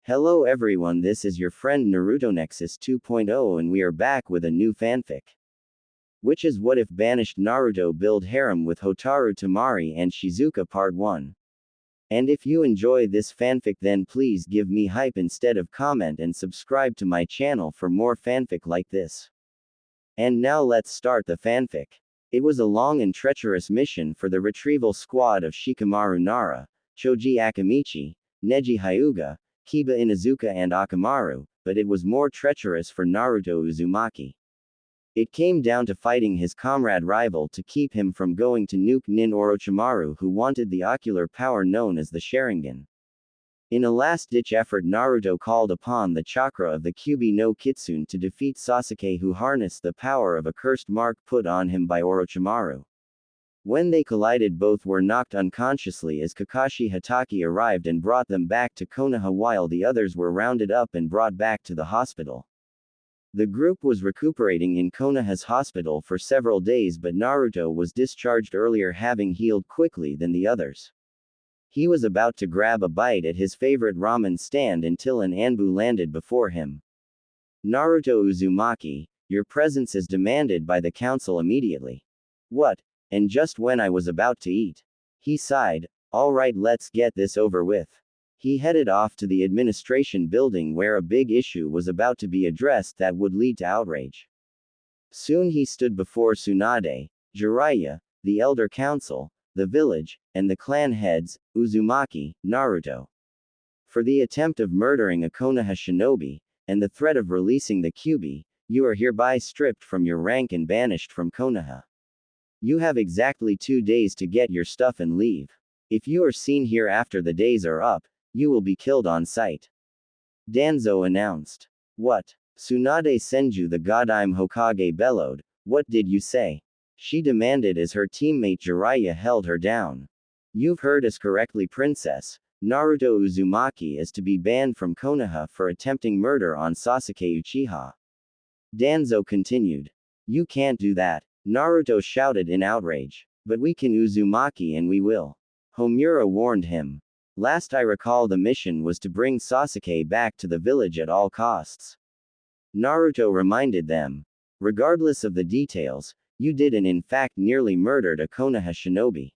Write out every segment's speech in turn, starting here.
Hello everyone, this is your friend Naruto Nexus 2.0 and we are back with a new fanfic. Which is What If Banished Naruto Build Harem with Hotaru Tamari and Shizuka Part 1. And if you enjoy this fanfic then please give me hype instead of comment and subscribe to my channel for more fanfic like this. And now let's start the fanfic. It was a long and treacherous mission for the retrieval squad of Shikamaru Nara, Choji Akamichi, Neji Hyuga, Kiba Inuzuka and Akamaru, but it was more treacherous for Naruto Uzumaki. It came down to fighting his comrade rival to keep him from going to nuke Nin Orochimaru, who wanted the ocular power known as the Sharingan. In a last-ditch effort, Naruto called upon the chakra of the Kyuubi no Kitsune to defeat Sasuke, who harnessed the power of a cursed mark put on him by Orochimaru. When they collided, both were knocked unconsciously as Kakashi Hatake arrived and brought them back to Konoha while the others were rounded up and brought back to the hospital. The group was recuperating in Konoha's hospital for several days, but Naruto was discharged earlier, having healed quickly than the others. He was about to grab a bite at his favorite ramen stand until an Anbu landed before him. Naruto Uzumaki, your presence is demanded by the council immediately. What? And just when I was about to eat. He sighed. Alright, let's get this over with. He headed off to the administration building where a big issue was about to be addressed that would lead to outrage. Soon he stood before Tsunade, Jiraiya, the Elder Council, the village, and the clan heads, Uzumaki, Naruto. For the attempt of murdering a Konoha shinobi, and the threat of releasing the Kyuubi, you are hereby stripped from your rank and banished from Konoha. You have exactly 2 days to get your stuff and leave. If you are seen here after the days are up, you will be killed on sight. Danzo announced. What? Tsunade Senju, the Godime Hokage, bellowed. What did you say? She demanded as her teammate Jiraiya held her down. You've heard us correctly, Princess. Naruto Uzumaki is to be banned from Konoha for attempting murder on Sasuke Uchiha. Danzo continued. You can't do that. Naruto shouted in outrage. But we can, Uzumaki, and we will. Homura warned him. Last I recall, the mission was to bring Sasuke back to the village at all costs. Naruto reminded them. Regardless of the details, you did and in fact nearly murdered a Konoha shinobi.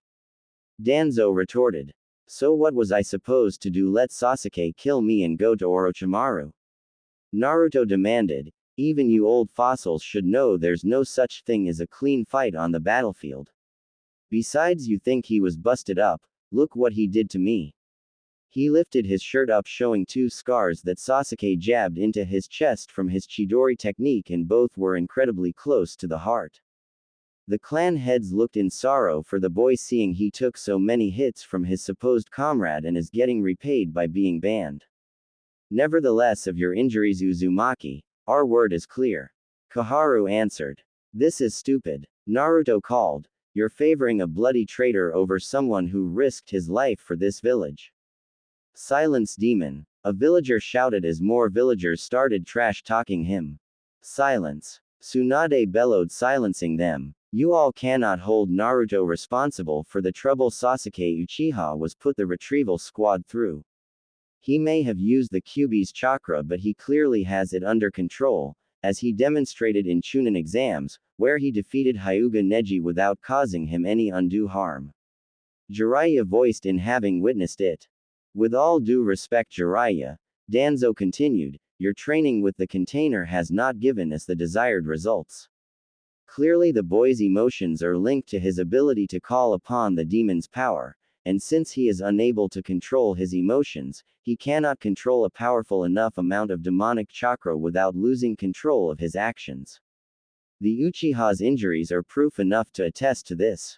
Danzo retorted. So what was I supposed to do? Let Sasuke kill me and go to Orochimaru? Naruto demanded. Even you old fossils should know there's no such thing as a clean fight on the battlefield. Besides, you think he was busted up? Look what he did to me. He lifted his shirt up, showing 2 scars that Sasuke jabbed into his chest from his Chidori technique, and both were incredibly close to the heart. The clan heads looked in sorrow for the boy, seeing he took so many hits from his supposed comrade and is getting repaid by being banned. Nevertheless, of your injuries, Uzumaki, our word is clear. Koharu answered. This is stupid. Naruto called. You're favoring a bloody traitor over someone who risked his life for this village. Silence, demon. A villager shouted as more villagers started trash-talking him. Silence. Tsunade bellowed, silencing them. You all cannot hold Naruto responsible for the trouble Sasuke Uchiha was put the retrieval squad through. He may have used the Kyuubi's chakra, but he clearly has it under control, as he demonstrated in Chunin exams, where he defeated Hyuga Neji without causing him any undue harm. Jiraiya voiced in having witnessed it. With all due respect, Jiraiya, Danzo continued, your training with the container has not given us the desired results. Clearly the boy's emotions are linked to his ability to call upon the demon's power. And since he is unable to control his emotions, he cannot control a powerful enough amount of demonic chakra without losing control of his actions. The Uchiha's injuries are proof enough to attest to this.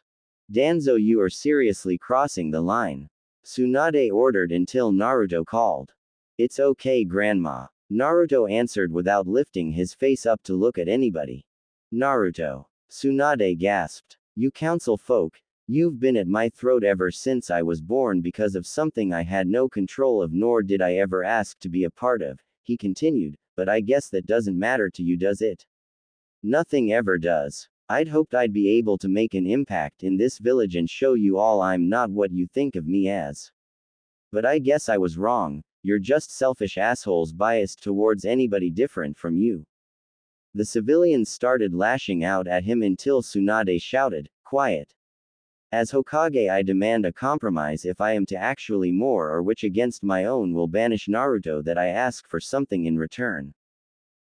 Danzo, you are seriously crossing the line. Tsunade ordered until Naruto called. It's okay, Grandma. Naruto answered without lifting his face up to look at anybody. Naruto. Tsunade gasped. You council folk. You've been at my throat ever since I was born because of something I had no control of, nor did I ever ask to be a part of, he continued, but I guess that doesn't matter to you, does it? Nothing ever does. I'd hoped I'd be able to make an impact in this village and show you all I'm not what you think of me as. But I guess I was wrong. You're just selfish assholes biased towards anybody different from you. The civilians started lashing out at him until Tsunade shouted, "Quiet. As Hokage, I demand a compromise if I am to actually more or which against my own will banish Naruto that I ask for something in return."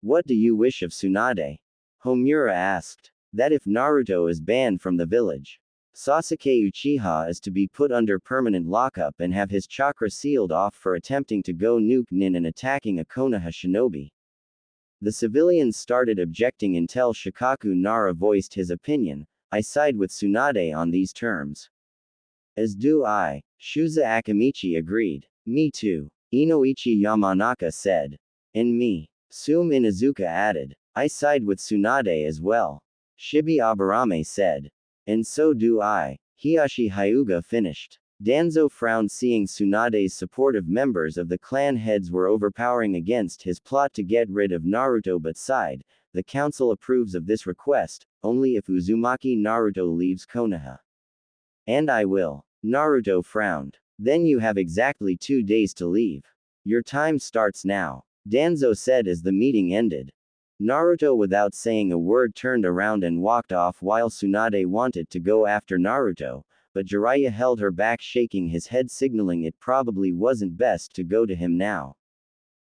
"What do you wish of Tsunade?" Homura asked. "That if Naruto is banned from the village, Sasuke Uchiha is to be put under permanent lockup and have his chakra sealed off for attempting to go nuke Nin and attacking a Konoha shinobi." The civilians started objecting until Shikaku Nara voiced his opinion. "I side with Tsunade on these terms." "As do I," Shuza Akamichi agreed. "Me too," Inoichi Yamanaka said. "And me," Sume Inuzuka added. "I side with Tsunade as well," Shibi Aburame said. "And so do I," Hiyashi Hyuga finished. Danzo frowned, seeing Tsunade's supportive members of the clan heads were overpowering against his plot to get rid of Naruto, but sighed. "The council approves of this request, only if Uzumaki Naruto leaves Konoha." "And I will." Naruto frowned. "Then you have exactly 2 days to leave. Your time starts now," Danzo said as the meeting ended. Naruto, without saying a word, turned around and walked off while Tsunade wanted to go after Naruto, but Jiraiya held her back, shaking his head, signaling it probably wasn't best to go to him now.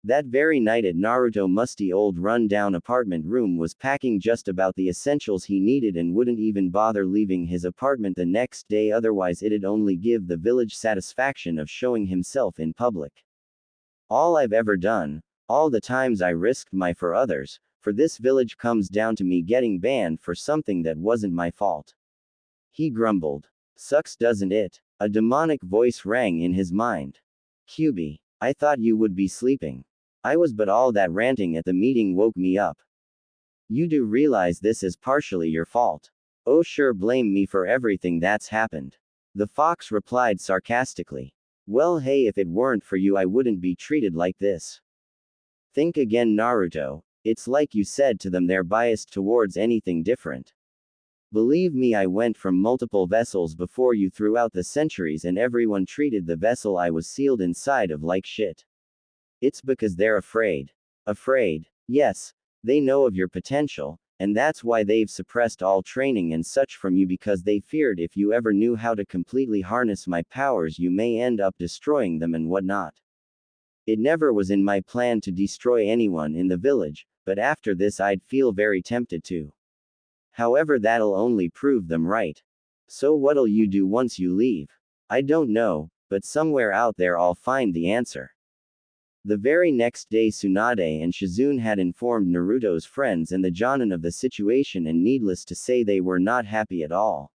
That very night at Naruto's musty old run-down apartment room was packing just about the essentials he needed and wouldn't even bother leaving his apartment the next day, otherwise it'd only give the village satisfaction of showing himself in public. "All I've ever done, all the times I risked my for others, for this village comes down to me getting banned for something that wasn't my fault," he grumbled. "Sucks, doesn't it?" A demonic voice rang in his mind. "Kyubi, I thought you would be sleeping." "I was, but all that ranting at the meeting woke me up." "You do realize this is partially your fault?" "Oh sure, blame me for everything that's happened," the fox replied sarcastically. "Well hey, if it weren't for you I wouldn't be treated like this." "Think again, Naruto. It's like you said to them, they're biased towards anything different. Believe me, I went from multiple vessels before you throughout the centuries and everyone treated the vessel I was sealed inside of like shit. It's because they're afraid." "Afraid?" "Yes. They know of your potential, and that's why they've suppressed all training and such from you, because they feared if you ever knew how to completely harness my powers you may end up destroying them and whatnot. It never was in my plan to destroy anyone in the village, but after this I'd feel very tempted to. However, that'll only prove them right." "So what'll you do once you leave?" "I don't know, but somewhere out there I'll find the answer." The very next day Tsunade and Shizune had informed Naruto's friends and the Jonin of the situation, and needless to say they were not happy at all.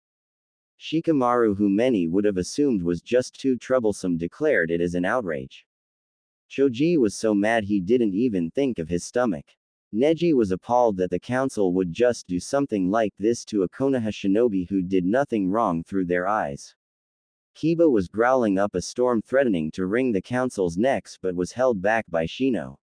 Shikamaru, who many would have assumed was just too troublesome, declared it as an outrage. Choji was so mad he didn't even think of his stomach. Neji was appalled that the council would just do something like this to a Konoha shinobi who did nothing wrong through their eyes. Kiba was growling up a storm, threatening to wring the council's necks, but was held back by Shino.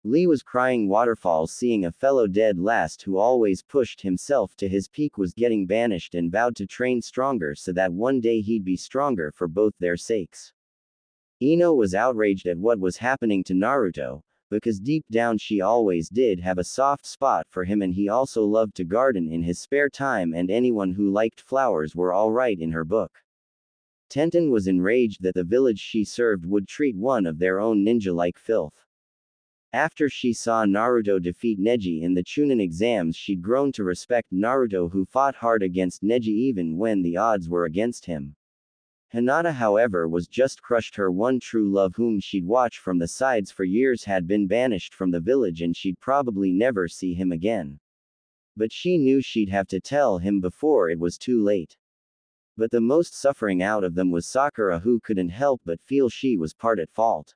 Lee was crying waterfalls, seeing a fellow dead last who always pushed himself to his peak was getting banished, and vowed to train stronger so that one day he'd be stronger for both their sakes. Ino was outraged at what was happening to Naruto, because deep down she always did have a soft spot for him, and he also loved to garden in his spare time, and anyone who liked flowers were alright in her book. Tenten was enraged that the village she served would treat one of their own ninja like filth. After she saw Naruto defeat Neji in the Chunin exams, she'd grown to respect Naruto, who fought hard against Neji even when the odds were against him. Hinata, however, was just crushed. Her one true love, whom she'd watched from the sides for years, had been banished from the village and she'd probably never see him again. But she knew she'd have to tell him before it was too late. But the most suffering out of them was Sakura, who couldn't help but feel she was part at fault.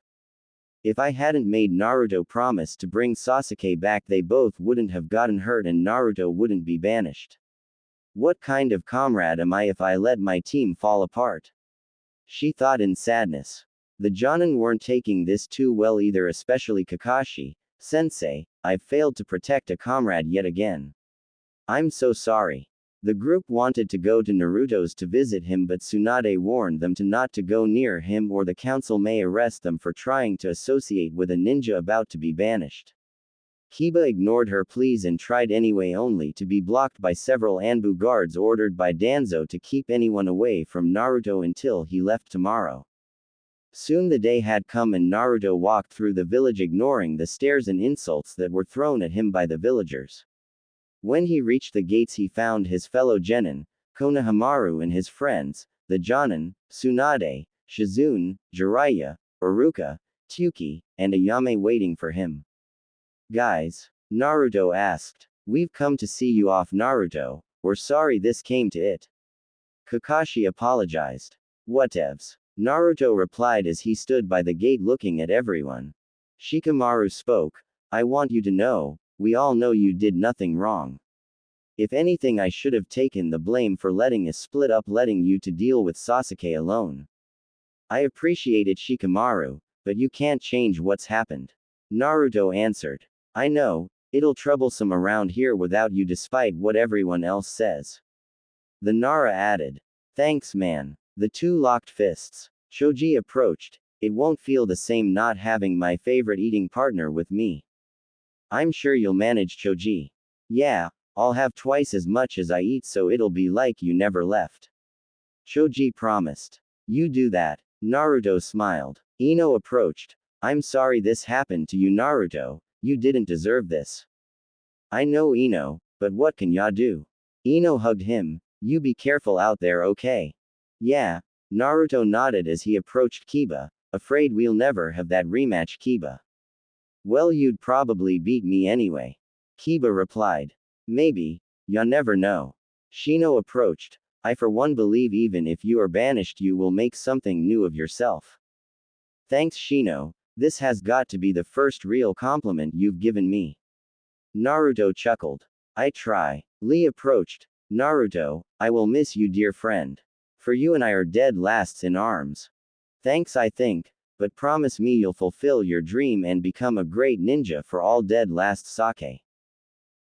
If I hadn't made Naruto promise to bring Sasuke back, they both wouldn't have gotten hurt and Naruto wouldn't be banished. What kind of comrade am I if I let my team fall apart? She thought in sadness. The Jonin weren't taking this too well either, especially Kakashi. "Sensei, I've failed to protect a comrade yet again. I'm so sorry." The group wanted to go to Naruto's to visit him, but Tsunade warned them to not to go near him or the council may arrest them for trying to associate with a ninja about to be banished. Kiba ignored her pleas and tried anyway, only to be blocked by several Anbu guards ordered by Danzo to keep anyone away from Naruto until he left tomorrow. Soon the day had come and Naruto walked through the village ignoring the stares and insults that were thrown at him by the villagers. When he reached the gates he found his fellow genin, Konohamaru and his friends, the Jonin, Tsunade, Shizune, Jiraiya, Iruka, Tyuki, and Ayame waiting for him. Guys, Naruto asked. We've come to see you off, Naruto. We're sorry this came to it. Kakashi apologized. Whatevs. Naruto replied as he stood by the gate looking at everyone. Shikamaru spoke. I want you to know, we all know you did nothing wrong. If anything, I should have taken the blame for letting us split up, letting you to deal with Sasuke alone. I appreciate it, Shikamaru, but you can't change what's happened. Naruto answered. I know, it'll troublesome around here without you despite what everyone else says. The Nara added. Thanks, man. The two locked fists. Choji approached. It won't feel the same not having my favorite eating partner with me. I'm sure you'll manage, Choji. Yeah, I'll have twice as much as I eat so it'll be like you never left. Choji promised. You do that. Naruto smiled. Ino approached. I'm sorry this happened to you, Naruto. You didn't deserve this. I know, Ino, but what can ya do? Ino hugged him. You be careful out there, okay? Yeah. Naruto nodded as he approached Kiba. Afraid we'll never have that rematch, Kiba. Well, you'd probably beat me anyway. Kiba replied. Maybe. Ya never know. Shino approached. I for one believe even if you are banished you will make something new of yourself. Thanks, Shino. This has got to be the first real compliment you've given me. Naruto chuckled. I try. Lee approached. Naruto, I will miss you, dear friend. For you and I are dead lasts in arms. Thanks, I think, but promise me you'll fulfill your dream and become a great ninja for all dead last Sake.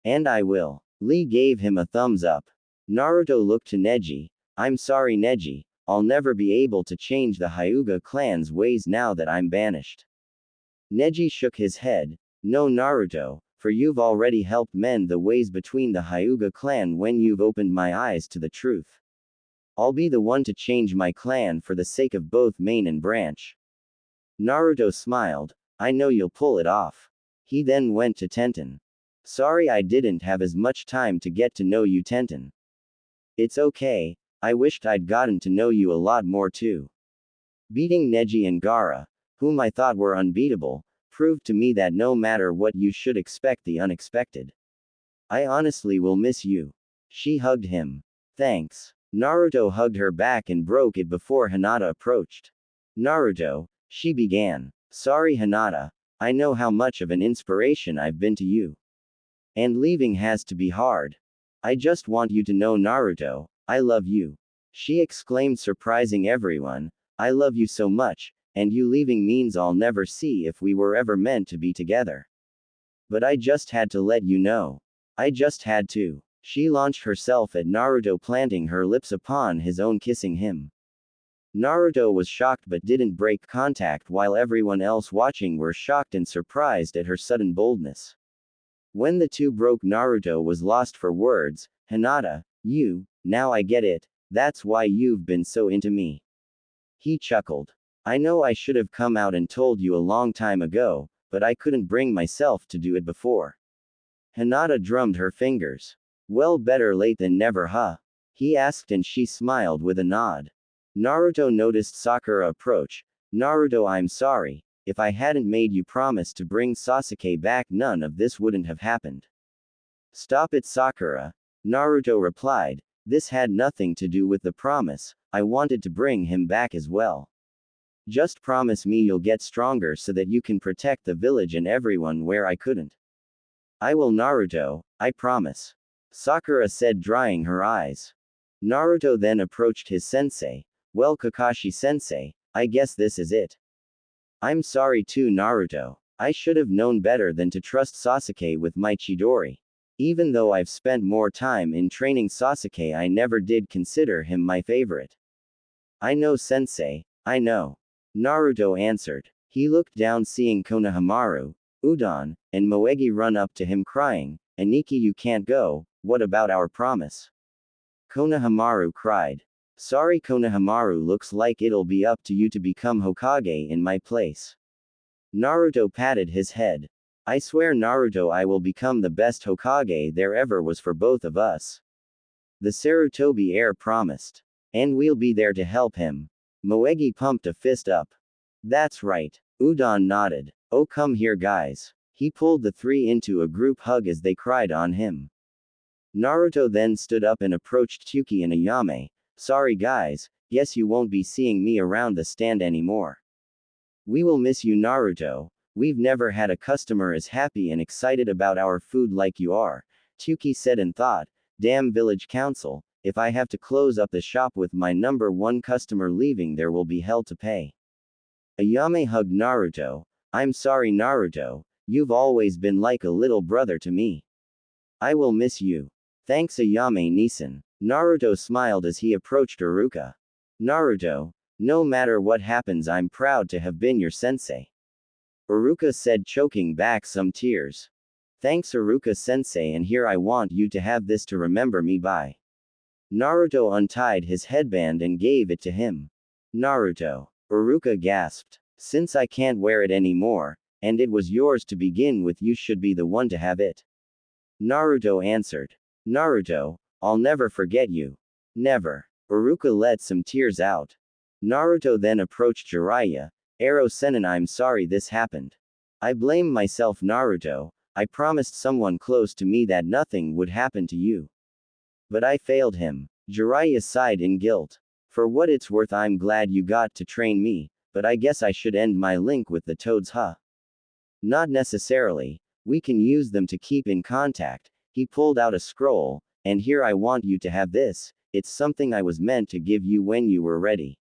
And I will. Lee gave him a thumbs up. Naruto looked to Neji. I'm sorry, Neji, I'll never be able to change the Hyuga clan's ways now that I'm banished. Neji shook his head. No, Naruto, for you've already helped mend the ways between the Hyuga clan when you've opened my eyes to the truth. I'll be the one to change my clan for the sake of both main and branch. Naruto smiled. I know you'll pull it off. He then went to Tenten. Sorry I didn't have as much time to get to know you, Tenten. It's okay, I wished I'd gotten to know you a lot more too. Beating Neji and Gaara, whom I thought were unbeatable, proved to me that no matter what you should expect the unexpected. I honestly will miss you. She hugged him. Thanks. Naruto hugged her back and broke it before Hinata approached. Naruto, she began. Sorry, Hinata. I know how much of an inspiration I've been to you. And leaving has to be hard. I just want you to know, Naruto, I love you. She exclaimed, surprising everyone. I love you so much, and you leaving means I'll never see if we were ever meant to be together. But I just had to let you know. I just had to. She launched herself at Naruto, planting her lips upon his own, kissing him. Naruto was shocked but didn't break contact, while everyone else watching were shocked and surprised at her sudden boldness. When the two broke, Naruto was lost for words. Hinata, now I get it, that's why you've been so into me. He chuckled. I know I should have come out and told you a long time ago, but I couldn't bring myself to do it before. Hinata drummed her fingers. Well, better late than never, huh? He asked and she smiled with a nod. Naruto noticed Sakura approach. Naruto, I'm sorry. If I hadn't made you promise to bring Sasuke back, none of this wouldn't have happened. Stop it, Sakura. Naruto replied. This had nothing to do with the promise, I wanted to bring him back as well. Just promise me you'll get stronger so that you can protect the village and everyone where I couldn't. I will, Naruto, I promise. Sakura said, drying her eyes. Naruto then approached his sensei. Well, Kakashi sensei, I guess this is it. I'm sorry too, Naruto. I should have known better than to trust Sasuke with my Chidori. Even though I've spent more time in training Sasuke, I never did consider him my favorite. I know, sensei, I know. Naruto answered. He looked down, seeing Konohamaru, Udon, and Moegi run up to him crying, "Aniki, you can't go, what about our promise?" Konohamaru cried. "Sorry Konohamaru, looks like it'll be up to you to become Hokage in my place." Naruto patted his head. "I swear Naruto, I will become the best Hokage there ever was for both of us." The Sarutobi heir promised. "And we'll be there to help him." Moegi pumped a fist up. "That's right." Udon nodded. "Oh, come here, guys." He pulled the three into a group hug as they cried on him. Naruto then stood up and approached Tsuki and Ayame. "Sorry guys, guess you won't be seeing me around the stand anymore. We will miss you, Naruto. We've never had a customer as happy and excited about our food like you are." Tsuki said and thought, "Damn village council, if I have to close up the shop with my number one customer leaving, there will be hell to pay." Ayame hugged Naruto. "I'm sorry Naruto, you've always been like a little brother to me. I will miss you." "Thanks Ayame-Nisan." Naruto smiled as he approached Iruka. "Naruto, no matter what happens, I'm proud to have been your sensei." Iruka said, choking back some tears. "Thanks Iruka-sensei, and here I want you to have this to remember me by." Naruto untied his headband and gave it to him. "Naruto." Iruka gasped. "Since I can't wear it anymore, and it was yours to begin with, you should be the one to have it." Naruto answered. "Naruto, I'll never forget you. Never." Iruka let some tears out. Naruto then approached Jiraiya. "Ero Sennin, I'm sorry this happened. I blame myself Naruto, I promised someone close to me that nothing would happen to you. But I failed him." Jiraiya sighed in guilt. "For what it's worth, I'm glad you got to train me, but I guess I should end my link with the toads, huh?" "Not necessarily. We can use them to keep in contact." He pulled out a scroll, "And here, I want you to have this, it's something I was meant to give you when you were ready.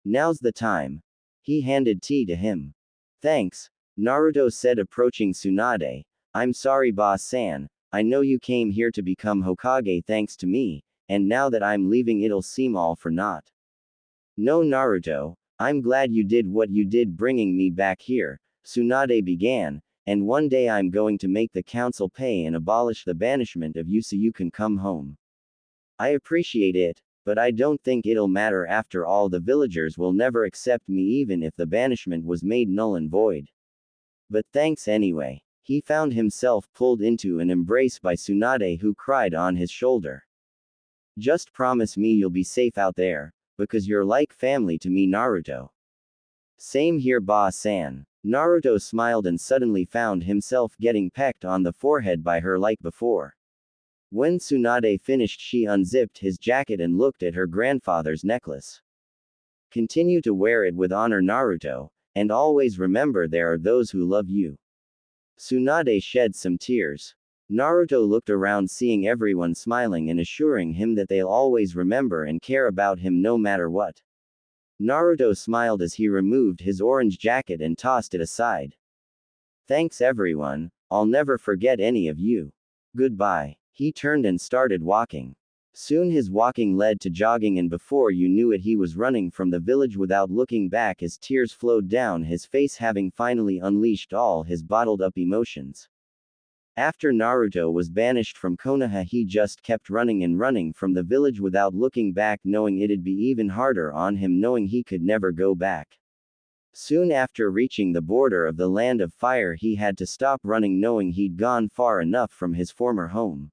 Now's the time." He handed tea to him. "Thanks," Naruto said, approaching Tsunade. "I'm sorry boss-san, I know you came here to become Hokage thanks to me, and now that I'm leaving it'll seem all for naught." "No Naruto, I'm glad you did what you did bringing me back here," Tsunade began, "and one day I'm going to make the council pay and abolish the banishment of you so you can come home. I appreciate it, but I don't think it'll matter. After all, the villagers will never accept me even if the banishment was made null and void. But thanks anyway." He found himself pulled into an embrace by Tsunade, who cried on his shoulder. "Just promise me you'll be safe out there, because you're like family to me Naruto." "Same here boss-san." Naruto smiled and suddenly found himself getting pecked on the forehead by her like before. When Tsunade finished, she unzipped his jacket and looked at her grandfather's necklace. "Continue to wear it with honor Naruto, and always remember there are those who love you." Tsunade shed some tears. Naruto looked around, seeing everyone smiling and assuring him that they'll always remember and care about him no matter what. Naruto smiled as he removed his orange jacket and tossed it aside. "Thanks everyone, I'll never forget any of you. Goodbye." He turned and started walking. Soon his walking led to jogging, and before you knew it he was running from the village without looking back as tears flowed down his face, having finally unleashed all his bottled up emotions. After Naruto was banished from Konoha, he just kept running and running from the village without looking back, knowing it'd be even harder on him, knowing he could never go back. Soon after reaching the border of the Land of Fire, he had to stop running, knowing he'd gone far enough from his former home.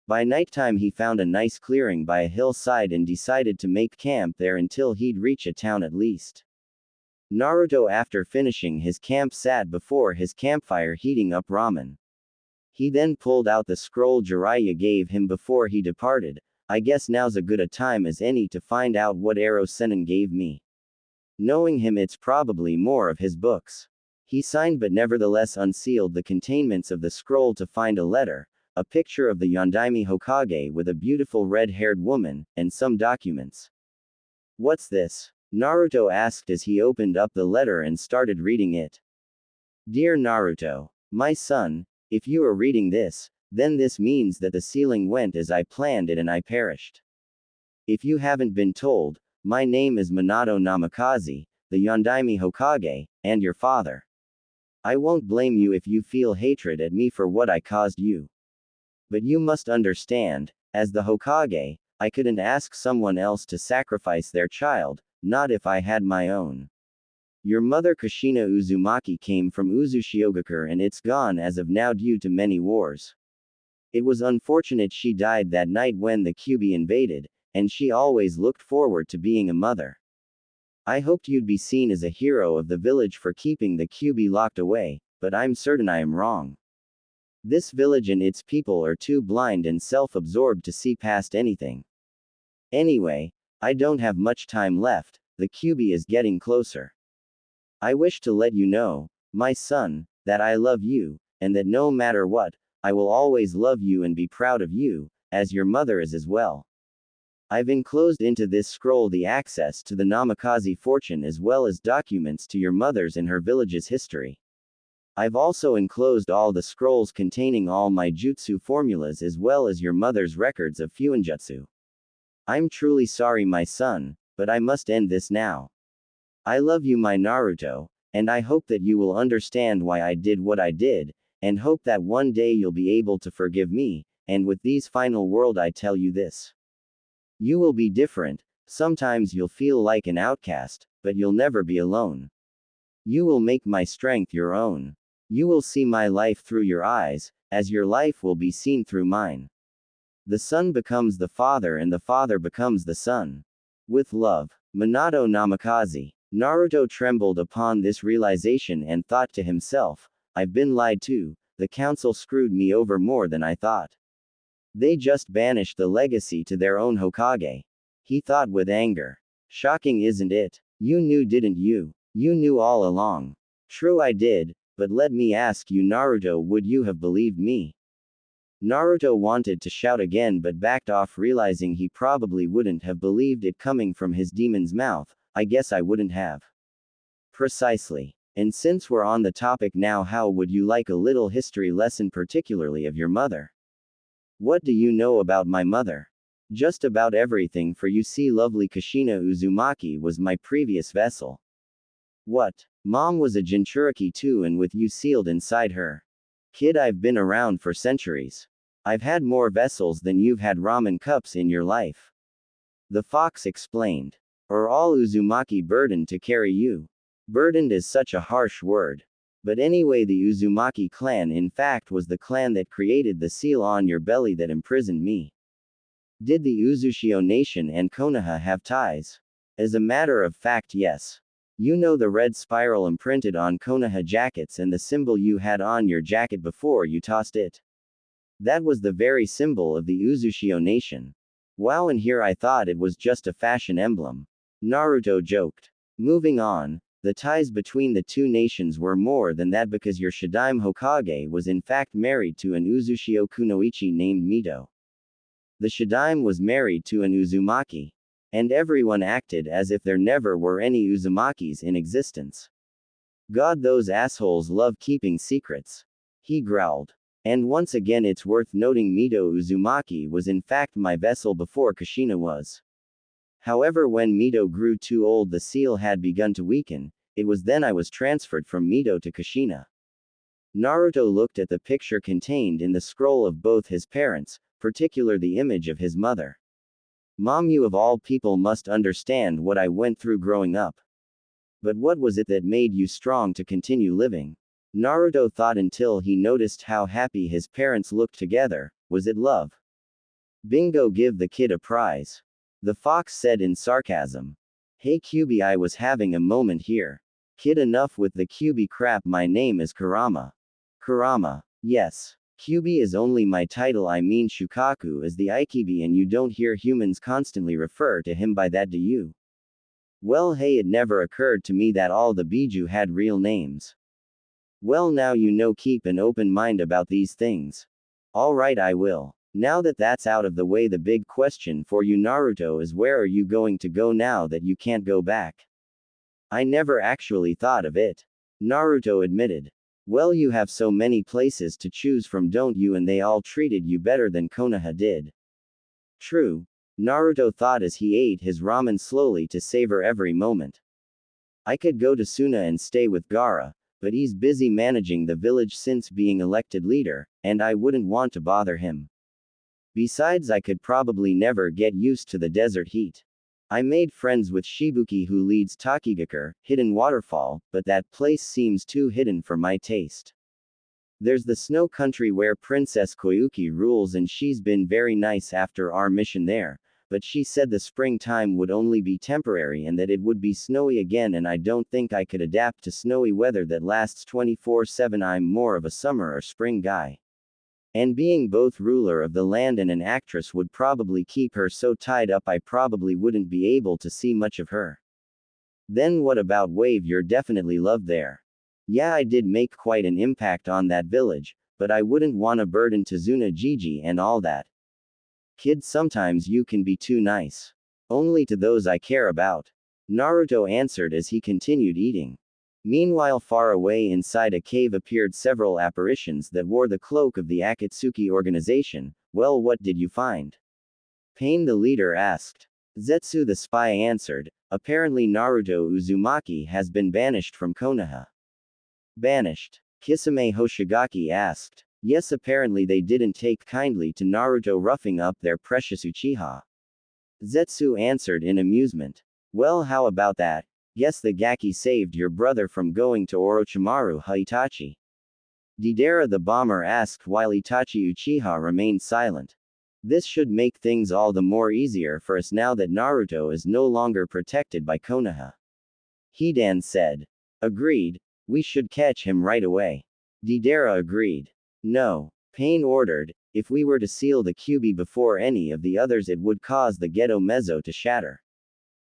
By nighttime he found a nice clearing by a hillside and decided to make camp there until he'd reach a town at least. Naruto, after finishing his camp, sat before his campfire heating up ramen. He then pulled out the scroll Jiraiya gave him before he departed. "I guess now's a good a time as any to find out what Ero Sennin gave me. Knowing him, it's probably more of his books." He signed but nevertheless unsealed the containments of the scroll to find a letter, a picture of the Yondaime Hokage with a beautiful red-haired woman, and some documents. "What's this?" Naruto asked as he opened up the letter and started reading it. "Dear Naruto, my son, if you are reading this, then this means that the sealing went as I planned it and I perished. If you haven't been told, my name is Minato Namikaze, the Yondaime Hokage, and your father. I won't blame you if you feel hatred at me for what I caused you. But you must understand, as the Hokage, I couldn't ask someone else to sacrifice their child, not if I had my own. Your mother Kushina Uzumaki came from Uzushiogakure and it's gone as of now due to many wars. It was unfortunate she died that night when the Kyuubi invaded, and she always looked forward to being a mother. I hoped you'd be seen as a hero of the village for keeping the Kyuubi locked away, but I'm certain I am wrong. This village and its people are too blind and self-absorbed to see past anything. Anyway, I don't have much time left, the Kyuubi is getting closer. I wish to let you know, my son, that I love you, and that no matter what, I will always love you and be proud of you, as your mother is as well. I've enclosed into this scroll the access to the Namikaze fortune as well as documents to your mother's and her village's history. I've also enclosed all the scrolls containing all my jutsu formulas as well as your mother's records of fuinjutsu. I'm truly sorry my son, but I must end this now. I love you my Naruto, and I hope that you will understand why I did what I did, and hope that one day you'll be able to forgive me, and with these final words I tell you this. You will be different, sometimes you'll feel like an outcast, but you'll never be alone. You will make my strength your own. You will see my life through your eyes, as your life will be seen through mine. The son becomes the father and the father becomes the son. With love, Minato Namikaze. Naruto trembled upon this realization and thought to himself, I've been lied to, the council screwed me over more than I thought. They just banished the legacy to their own Hokage. He thought with anger. Shocking isn't it? You knew didn't you? You knew all along. True I did, but let me ask you Naruto would you have believed me? Naruto wanted to shout again but backed off realizing he probably wouldn't have believed it coming from his demon's mouth, I guess I wouldn't have. Precisely. And since we're on the topic now how would you like a little history lesson particularly of your mother? What do you know about my mother? Just about everything for you see lovely Kushina Uzumaki was my previous vessel. What? Mom was a Jinchuriki too and with you sealed inside her. Kid I've been around for centuries. I've had more vessels than you've had ramen cups in your life. The fox explained. Are all Uzumaki burdened to carry you? Burdened is such a harsh word. But anyway the Uzumaki clan in fact was the clan that created the seal on your belly that imprisoned me. Did the Uzushio nation and Konoha have ties? As a matter of fact yes. You know the red spiral imprinted on Konoha jackets and the symbol you had on your jacket before you tossed it? That was the very symbol of the Uzushio nation. Wow and here I thought it was just a fashion emblem. Naruto joked. Moving on. The ties between the two nations were more than that because your Shadaime Hokage was in fact married to an Uzushio kunoichi named Mito. The Shadaime was married to an Uzumaki. And everyone acted as if there never were any Uzumakis in existence. God those assholes love keeping secrets. He growled. And once again it's worth noting Mito Uzumaki was in fact my vessel before Kushina was. However when Mito grew too old the seal had begun to weaken, it was then I was transferred from Mito to Kushina. Naruto looked at the picture contained in the scroll of both his parents, particularly the image of his mother. Mom you of all people must understand what I went through growing up. But what was it that made you strong to continue living? Naruto thought until he noticed how happy his parents looked together. Was it love? Bingo give the kid a prize. The fox said in sarcasm. Hey Kyuubi I was having a moment here. Kid enough with the Kyuubi crap my name is Kurama. Kurama. Yes. Kyuubi is only my title I mean Shukaku is the Ikibi and you don't hear humans constantly refer to him by that do you? Well hey it never occurred to me that all the Biju had real names. Well now you know keep an open mind about these things. Alright I will. Now that that's out of the way the big question for you Naruto is where are you going to go now that you can't go back? I never actually thought of it. Naruto admitted. Well, you have so many places to choose from, don't you? And they all treated you better than Konoha did. True. Naruto thought as he ate his ramen slowly to savor every moment. I could go to Suna and stay with Gaara, but he's busy managing the village since being elected leader, and I wouldn't want to bother him. Besides, I could probably never get used to the desert heat. I made friends with Shibuki, who leads Takigakure, Hidden Waterfall, but that place seems too hidden for my taste. There's the snow country where Princess Koyuki rules, and she's been very nice after our mission there, but she said the springtime would only be temporary and that it would be snowy again, and I don't think I could adapt to snowy weather that lasts 24/7. I'm more of a summer or spring guy. And being both ruler of the land and an actress would probably keep her so tied up I probably wouldn't be able to see much of her. Then what about Wave? You're definitely loved there. Yeah, I did make quite an impact on that village, but I wouldn't want a burden to Zuna Gigi and all that. Kid, sometimes you can be too nice. Only to those I care about. Naruto answered as he continued eating. Meanwhile, far away inside a cave appeared several apparitions that wore the cloak of the Akatsuki organization. Well, what did you find? Pain, the leader asked. Zetsu the spy answered. Apparently Naruto Uzumaki has been banished from Konoha. Banished? Kisame Hoshigaki asked. Yes, apparently they didn't take kindly to Naruto roughing up their precious Uchiha. Zetsu answered in amusement. Well, how about that? Guess the Gaki saved your brother from going to Orochimaru, huh, Itachi? Deidara the bomber asked while Itachi Uchiha remained silent. This should make things all the more easier for us now that Naruto is no longer protected by Konoha. Hidan said. Agreed. We should catch him right away. Deidara agreed. No. Pain ordered. If we were to seal the Kyuubi before any of the others, it would cause the Geto Mezzo to shatter.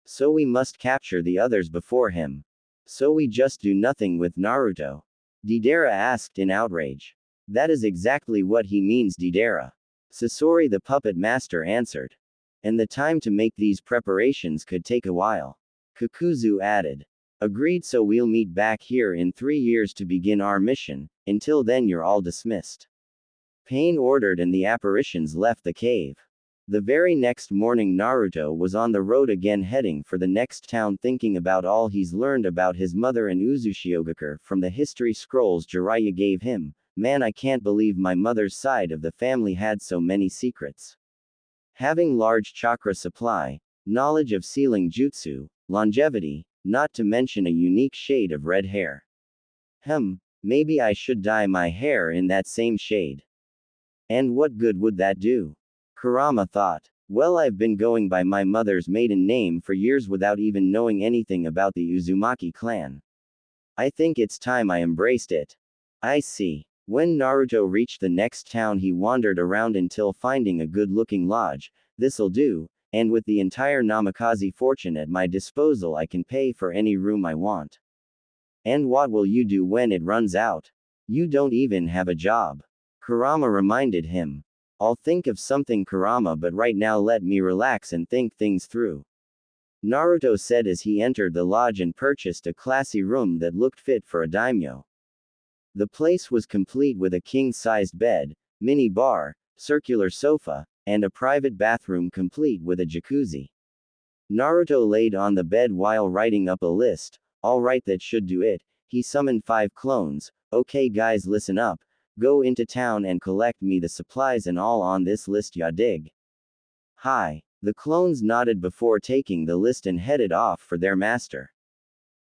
So we must capture the others before him. So we just do nothing with Naruto? Deidara asked in outrage. That is exactly what he means, Deidara. Sasori the puppet master answered. And the time to make these preparations could take a while. Kakuzu added. Agreed, so we'll meet back here in 3 years to begin our mission. Until then, you're all dismissed. Pain ordered, and the apparitions left the cave. The very next morning, Naruto was on the road again, heading for the next town, thinking about all he's learned about his mother and Uzushiogakure from the history scrolls Jiraiya gave him. Man, I can't believe my mother's side of the family had so many secrets. Having large chakra supply, knowledge of sealing jutsu, longevity, not to mention a unique shade of red hair. Maybe I should dye my hair in that same shade. And what good would that do? Kurama thought. Well, I've been going by my mother's maiden name for years without even knowing anything about the Uzumaki clan. I think it's time I embraced it. I see. When Naruto reached the next town, he wandered around until finding a good-looking lodge. This'll do, and with the entire Namikaze fortune at my disposal, I can pay for any room I want. And what will you do when it runs out? You don't even have a job. Kurama reminded him. I'll think of something, Kurama, but right now let me relax and think things through. Naruto said as he entered the lodge and purchased a classy room that looked fit for a daimyo. The place was complete with a king-sized bed, mini bar, circular sofa, and a private bathroom complete with a jacuzzi. Naruto laid on the bed while writing up a list. Alright, that should do it. He summoned 5 clones. Okay guys, listen up. Go into town and collect me the supplies and all on this list, ya dig? Hi. The clones nodded before taking the list and headed off for their master.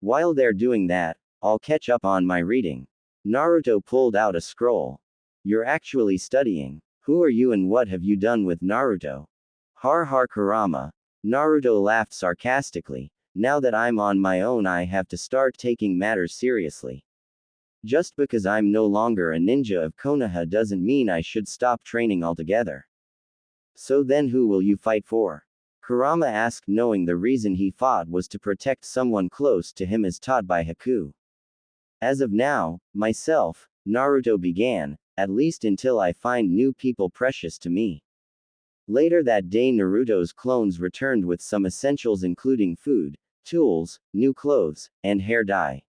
While they're doing that, I'll catch up on my reading. Naruto pulled out a scroll. You're actually studying. Who are you and what have you done with Naruto? Har har, Kurama. Naruto laughed sarcastically. Now that I'm on my own, I have to start taking matters seriously. Just because I'm no longer a ninja of Konoha doesn't mean I should stop training altogether. So then who will you fight for? Kurama asked, knowing the reason he fought was to protect someone close to him as taught by Haku. As of now, myself, Naruto began, at least until I find new people precious to me. Later that day, Naruto's clones returned with some essentials including food, tools, new clothes, and hair dye.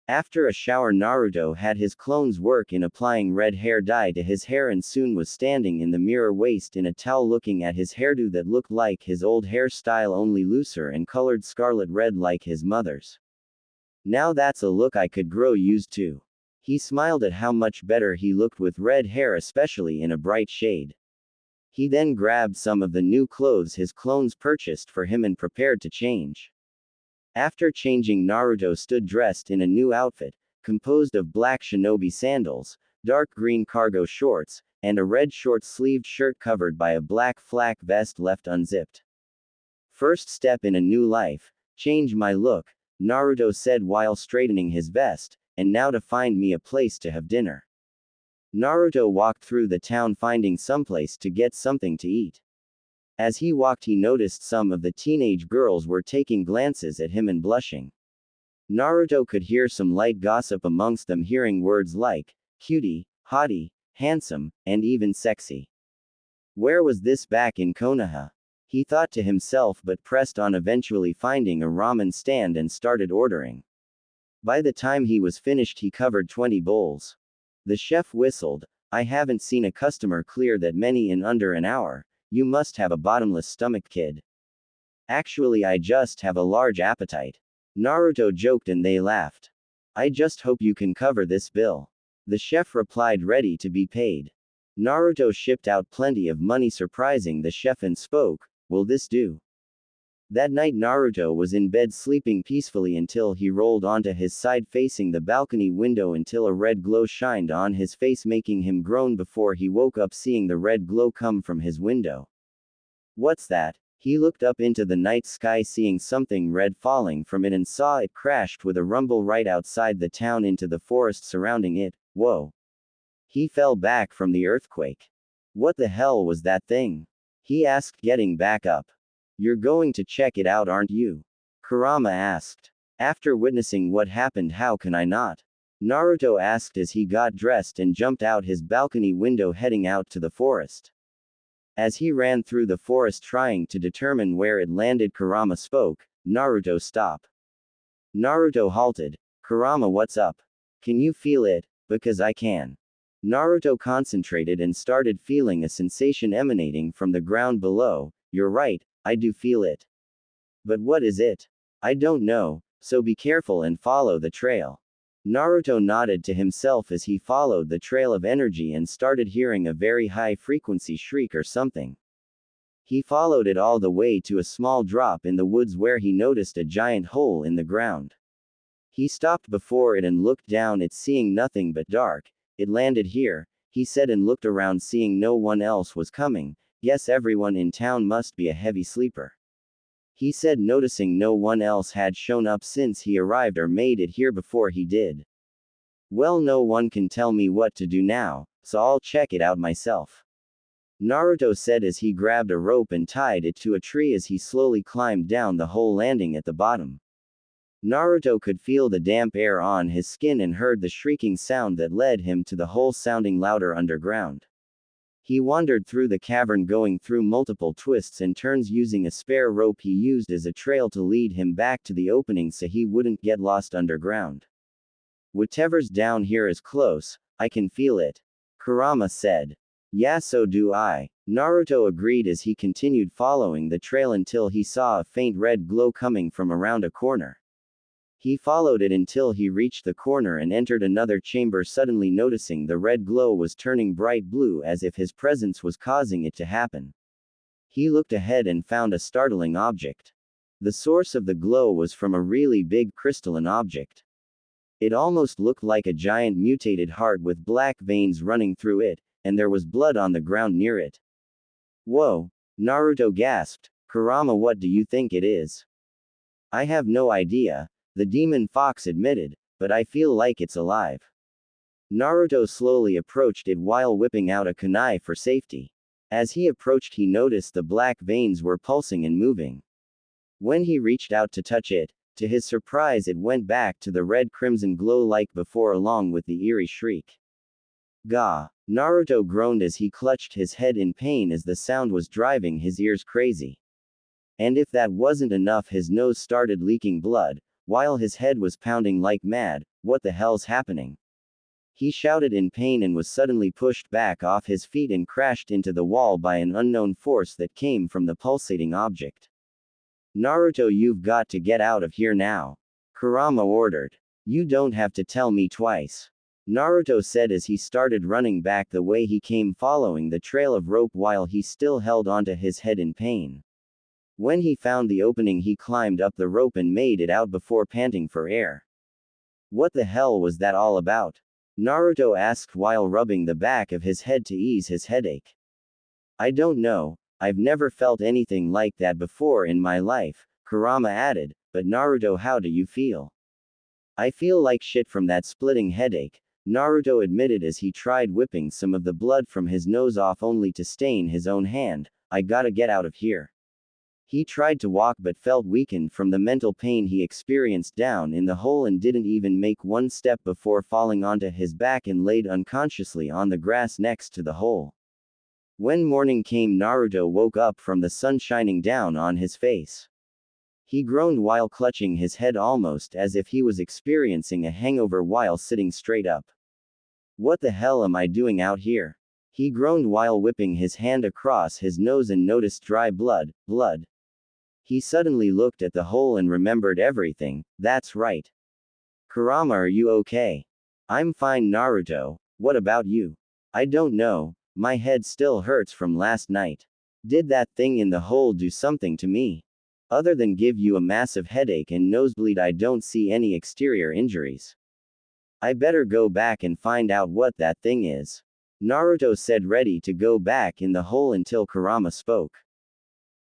After a shower, Naruto had his clones work in applying red hair dye to his hair and soon was standing in the mirror waist in a towel looking at his hairdo that looked like his old hairstyle, only looser and colored scarlet red like his mother's. Now that's a look I could grow used to. He smiled at how much better he looked with red hair, especially in a bright shade. He then grabbed some of the new clothes his clones purchased for him and prepared to change. After changing, Naruto stood dressed in a new outfit, composed of black shinobi sandals, dark green cargo shorts, and a red short-sleeved shirt covered by a black flak vest left unzipped. First step in a new life, change my look, Naruto said while straightening his vest, and now to find me a place to have dinner. Naruto walked through the town finding someplace to get something to eat. As he walked, he noticed some of the teenage girls were taking glances at him and blushing. Naruto could hear some light gossip amongst them, hearing words like cutie, hottie, handsome, and even sexy. Where was this back in Konoha? He thought to himself, but pressed on, eventually finding a ramen stand and started ordering. By the time he was finished, he covered 20 bowls. The chef whistled. I haven't seen a customer clear that many in under an hour. You must have a bottomless stomach, kid. Actually, I just have a large appetite. Naruto joked and they laughed. I just hope you can cover this bill. The chef replied, ready to be paid. Naruto shipped out plenty of money, surprising the chef, and spoke, will this do? That night Naruto was in bed sleeping peacefully until he rolled onto his side facing the balcony window until a red glow shined on his face, making him groan before he woke up seeing the red glow come from his window. What's that? He looked up into the night sky, seeing something red falling from it, and saw it crashed with a rumble right outside the town into the forest surrounding it. Whoa. He fell back from the earthquake. What the hell was that thing? He asked, getting back up. You're going to check it out, aren't you? Kurama asked. After witnessing what happened, how can I not? Naruto asked as he got dressed and jumped out his balcony window, heading out to the forest. As he ran through the forest trying to determine where it landed, Kurama spoke, Naruto, stop. Naruto halted. Kurama, what's up? Can you feel it? Because I can. Naruto concentrated and started feeling a sensation emanating from the ground below. You're right, I do feel it. But what is it? I don't know, so be careful and follow the trail. Naruto nodded to himself as he followed the trail of energy and started hearing a very high frequency shriek or something. He followed it all the way to a small drop in the woods where he noticed a giant hole in the ground. He stopped before it and looked down it, seeing nothing but dark. It landed here, he said, and looked around seeing no one else was coming. Guess everyone in town must be a heavy sleeper. He said, noticing no one else had shown up since he arrived or made it here before he did. Well, no one can tell me what to do now, so I'll check it out myself. Naruto said as he grabbed a rope and tied it to a tree as he slowly climbed down the hole, landing at the bottom. Naruto could feel the damp air on his skin and heard the shrieking sound that led him to the hole sounding louder underground. He wandered through the cavern, going through multiple twists and turns, using a spare rope he used as a trail to lead him back to the opening so he wouldn't get lost underground. Whatever's down here is close, I can feel it. Kurama said. Yeah, so do I. Naruto agreed as he continued following the trail until he saw a faint red glow coming from around a corner. He followed it until he reached the corner and entered another chamber, suddenly noticing the red glow was turning bright blue as if his presence was causing it to happen. He looked ahead and found a startling object. The source of the glow was from a really big crystalline object. It almost looked like a giant mutated heart with black veins running through it, and there was blood on the ground near it. Whoa! Naruto gasped. Kurama, what do you think it is? I have no idea, the demon fox admitted, but I feel like it's alive. Naruto slowly approached it while whipping out a kunai for safety. As he approached, he noticed the black veins were pulsing and moving. When he reached out to touch it, to his surprise it went back to the red-crimson glow like before, along with the eerie shriek. Gah! Naruto groaned as he clutched his head in pain as the sound was driving his ears crazy. And if that wasn't enough, his nose started leaking blood, while his head was pounding like mad. What the hell's happening? He shouted in pain and was suddenly pushed back off his feet and crashed into the wall by an unknown force that came from the pulsating object. Naruto, you've got to get out of here now. Kurama ordered. You don't have to tell me twice. Naruto said as he started running back the way he came, following the trail of rope while he still held onto his head in pain. When he found the opening, he climbed up the rope and made it out before panting for air. What the hell was that all about? Naruto asked while rubbing the back of his head to ease his headache. I don't know, I've never felt anything like that before in my life, Kurama added, but Naruto, how do you feel? I feel like shit from that splitting headache, Naruto admitted as he tried whipping some of the blood from his nose off only to stain his own hand. I gotta get out of here. He tried to walk but felt weakened from the mental pain he experienced down in the hole and didn't even make one step before falling onto his back and laid unconsciously on the grass next to the hole. When morning came, Naruto woke up from the sun shining down on his face. He groaned while clutching his head almost as if he was experiencing a hangover while sitting straight up. What the hell am I doing out here? He groaned while whipping his hand across his nose and noticed dry blood. He suddenly looked at the hole and remembered everything. That's right. Kurama, are you okay? I'm fine, Naruto. What about you? I don't know. My head still hurts from last night. Did that thing in the hole do something to me? Other than give you a massive headache and nosebleed, I don't see any exterior injuries. I better go back and find out what that thing is. Naruto said, ready to go back in the hole until Kurama spoke.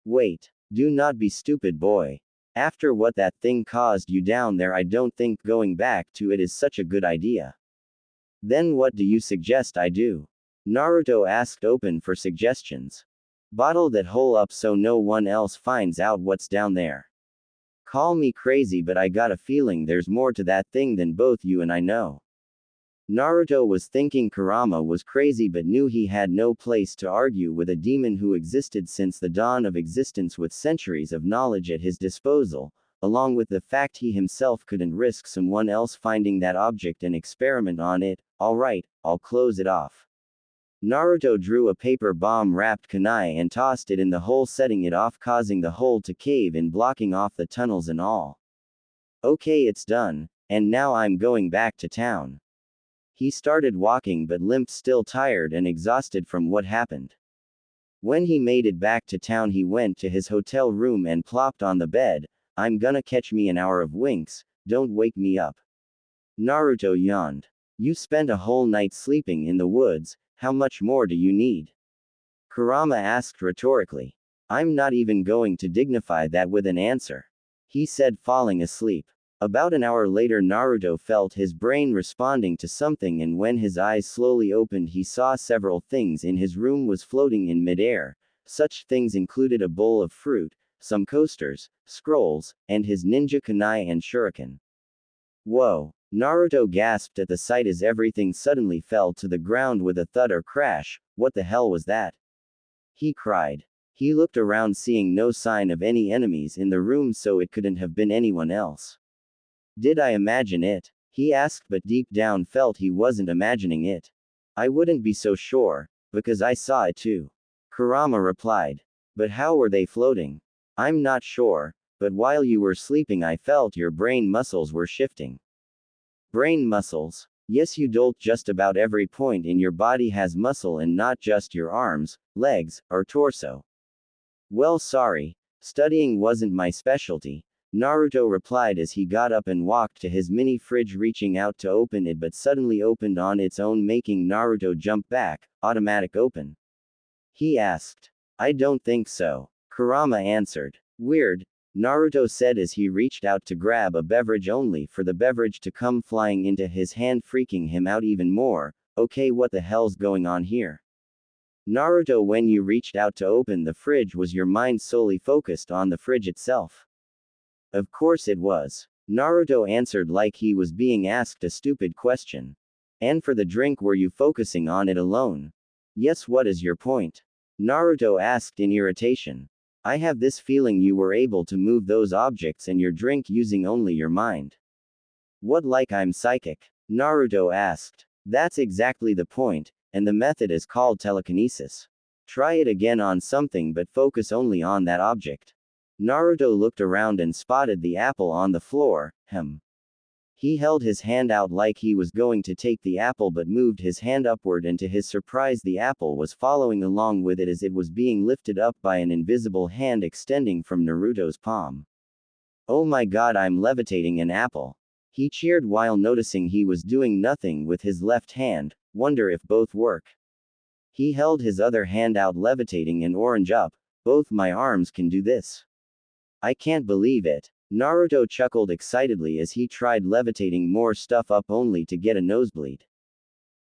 Wait. Do not be stupid, boy. After what that thing caused you down there, I don't think going back to it is such a good idea. Then what do you suggest I do? Naruto asked, open for suggestions. Bottle that hole up so no one else finds out what's down there. Call me crazy, but I got a feeling there's more to that thing than both you and I know. Naruto was thinking Kurama was crazy but knew he had no place to argue with a demon who existed since the dawn of existence with centuries of knowledge at his disposal, along with the fact he himself couldn't risk someone else finding that object and experiment on it. Alright, I'll close it off. Naruto drew a paper bomb wrapped kunai and tossed it in the hole, setting it off, causing the hole to cave in, blocking off the tunnels and all. Okay, it's done, and now I'm going back to town. He started walking but limped, still tired and exhausted from what happened. When he made it back to town, he went to his hotel room and plopped on the bed. I'm gonna catch me an hour of winks, don't wake me up. Naruto yawned. You spent a whole night sleeping in the woods, how much more do you need? Kurama asked rhetorically. I'm not even going to dignify that with an answer. He said, falling asleep. About an hour later, Naruto felt his brain responding to something, and when his eyes slowly opened, he saw several things in his room was floating in midair. Such things included a bowl of fruit, some coasters, scrolls, and his ninja kunai and shuriken. Whoa! Naruto gasped at the sight as everything suddenly fell to the ground with a thud or crash. What the hell was that? He cried. He looked around, seeing no sign of any enemies in the room, so it couldn't have been anyone else. Did I imagine it? He asked, but deep down felt he wasn't imagining it. I wouldn't be so sure, because I saw it too. Kurama replied. But how were they floating? I'm not sure, but while you were sleeping I felt your brain muscles were shifting. Brain muscles? Yes, you dolt. Just about every point in your body has muscle, and not just your arms, legs, or torso. Well, sorry, studying wasn't my specialty, Naruto replied as he got up and walked to his mini fridge, reaching out to open it, but suddenly opened on its own, making Naruto jump back. Automatic open? He asked. I don't think so, Kurama answered. Weird, Naruto said as he reached out to grab a beverage, only for the beverage to come flying into his hand, freaking him out even more. Okay, what the hell's going on here? Naruto, when you reached out to open the fridge, was your mind solely focused on the fridge itself? Of course it was, Naruto answered like he was being asked a stupid question. And for the drink, were you focusing on it alone? Yes, what is your point? Naruto asked in irritation. I have this feeling you were able to move those objects and your drink using only your mind. What, like I'm psychic? Naruto asked. That's exactly the point, and the method is called telekinesis. Try it again on something but focus only on that object. Naruto looked around and spotted the apple on the floor. He held his hand out like he was going to take the apple but moved his hand upward, and to his surprise the apple was following along with it as it was being lifted up by an invisible hand extending from Naruto's palm. Oh my god, I'm levitating an apple. He cheered while noticing he was doing nothing with his left hand. Wonder if both work. He held his other hand out levitating an orange up. Both my arms can do this. I can't believe it. Naruto chuckled excitedly as he tried levitating more stuff up only to get a nosebleed.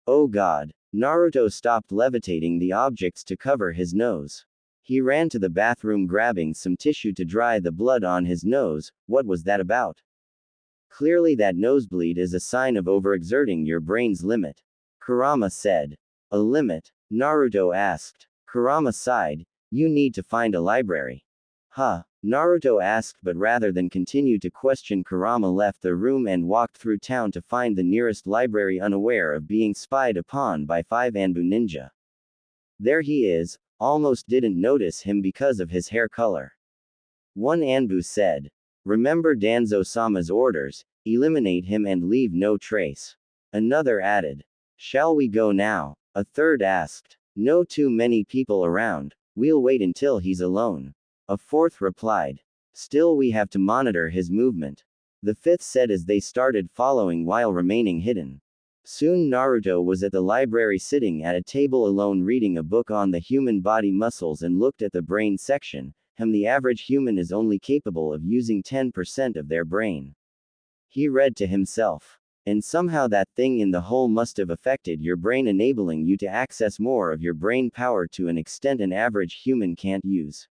Oh god. Naruto stopped levitating the objects to cover his nose. He ran to the bathroom grabbing some tissue to dry the blood on his nose. What was that about? Clearly that nosebleed is a sign of overexerting your brain's limit. Kurama said. A limit? Naruto asked. Kurama sighed. You need to find a library. Huh? Naruto asked, but rather than continue to question, Kurama left the room and walked through town to find the nearest library, unaware of being spied upon by 5 Anbu ninja. There he is. Almost didn't notice him because of his hair color. One Anbu said. Remember Danzo-sama's orders, eliminate him and leave no trace. Another added. Shall we go now? A third asked. No too many people around, we'll wait until he's alone. A fourth replied. Still we have to monitor his movement. The fifth said as they started following while remaining hidden. Soon Naruto was at the library sitting at a table alone reading a book on the human body muscles and looked at the brain section. The average human is only capable of using 10% of their brain. He read to himself. And somehow that thing in the hole must have affected your brain, enabling you to access more of your brain power to an extent an average human can't use.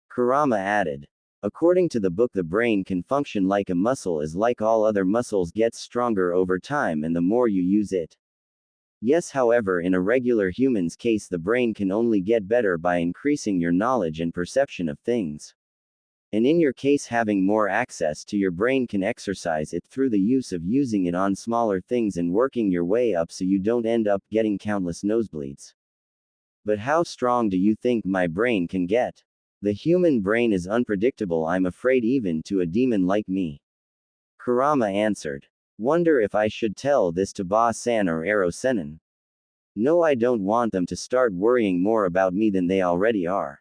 Kurama added. According to the book, the brain can function like a muscle, as like all other muscles gets stronger over time and the more you use it. Yes, however, in a regular human's case, the brain can only get better by increasing your knowledge and perception of things. And in your case, having more access to your brain can exercise it through the use of using it on smaller things and working your way up so you don't end up getting countless nosebleeds. But how strong do you think my brain can get? The human brain is unpredictable, I'm afraid, even to a demon like me. Kurama answered. Wonder if I should tell this to Ba-san or Ero-senin. No, I don't want them to start worrying more about me than they already are.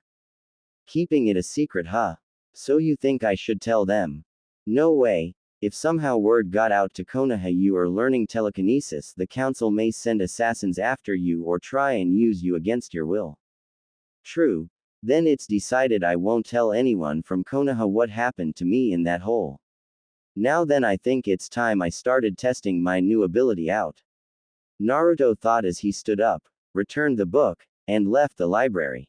Keeping it a secret, huh? So you think I should tell them? No way. If somehow word got out to Konoha you are learning telekinesis, the council may send assassins after you or try and use you against your will. True. Then it's decided I won't tell anyone from Konoha what happened to me in that hole. Now then, I think it's time I started testing my new ability out. Naruto thought as he stood up, returned the book, and left the library.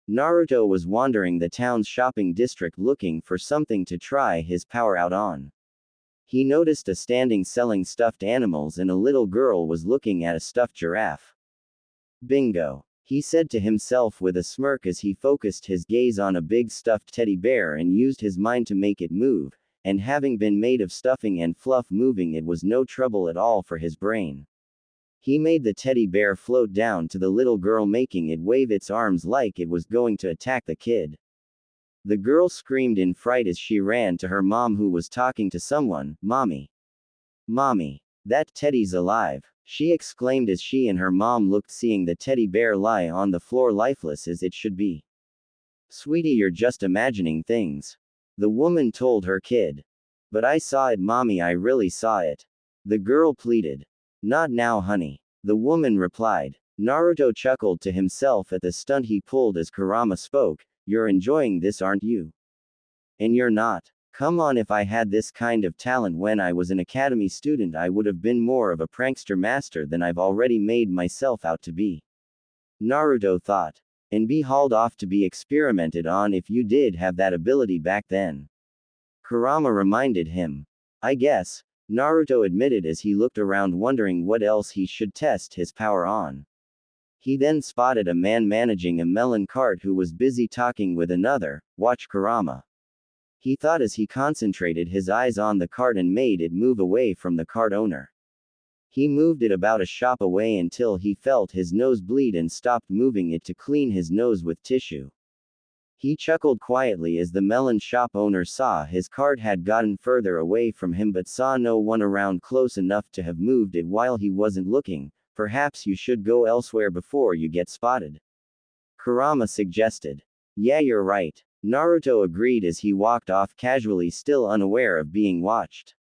Naruto was wandering the town's shopping district looking for something to try his power out on. He noticed a standing selling stuffed animals and a little girl was looking at a stuffed giraffe. Bingo, he said to himself with a smirk as he focused his gaze on a big stuffed teddy bear and used his mind to make it move. And having been made of stuffing and fluff, moving it was no trouble at all for his brain. He made the teddy bear float down to the little girl, making it wave its arms like it was going to attack the kid. The girl screamed in fright as she ran to her mom, who was talking to someone. Mommy. Mommy. That teddy's alive, she exclaimed as she and her mom looked, seeing the teddy bear lie on the floor lifeless as it should be. Sweetie, you're just imagining things. The woman told her kid. But I saw it, mommy, I really saw it. The girl pleaded. Not now, honey. The woman replied. Naruto chuckled to himself at the stunt he pulled as Kurama spoke. You're enjoying this, aren't you? And you're not. Come on, if I had this kind of talent when I was an academy student, I would have been more of a prankster master than I've already made myself out to be. Naruto thought. And be hauled off to be experimented on if you did have that ability back then. Kurama reminded him. I guess, Naruto admitted as he looked around wondering what else he should test his power on. He then spotted a man managing a melon cart who was busy talking with another. Watch Kurama. he thought as he concentrated his eyes on the cart and made it move away from the cart owner. He moved it about a shop away until he felt his nose bleed and stopped moving it to clean his nose with tissue. He chuckled quietly as the melon shop owner saw his cart had gotten further away from him but saw no one around close enough to have moved it while he wasn't looking. Perhaps you should go elsewhere before you get spotted, Kurama suggested. Yeah, you're right, Naruto agreed as he walked off casually, still unaware of being watched.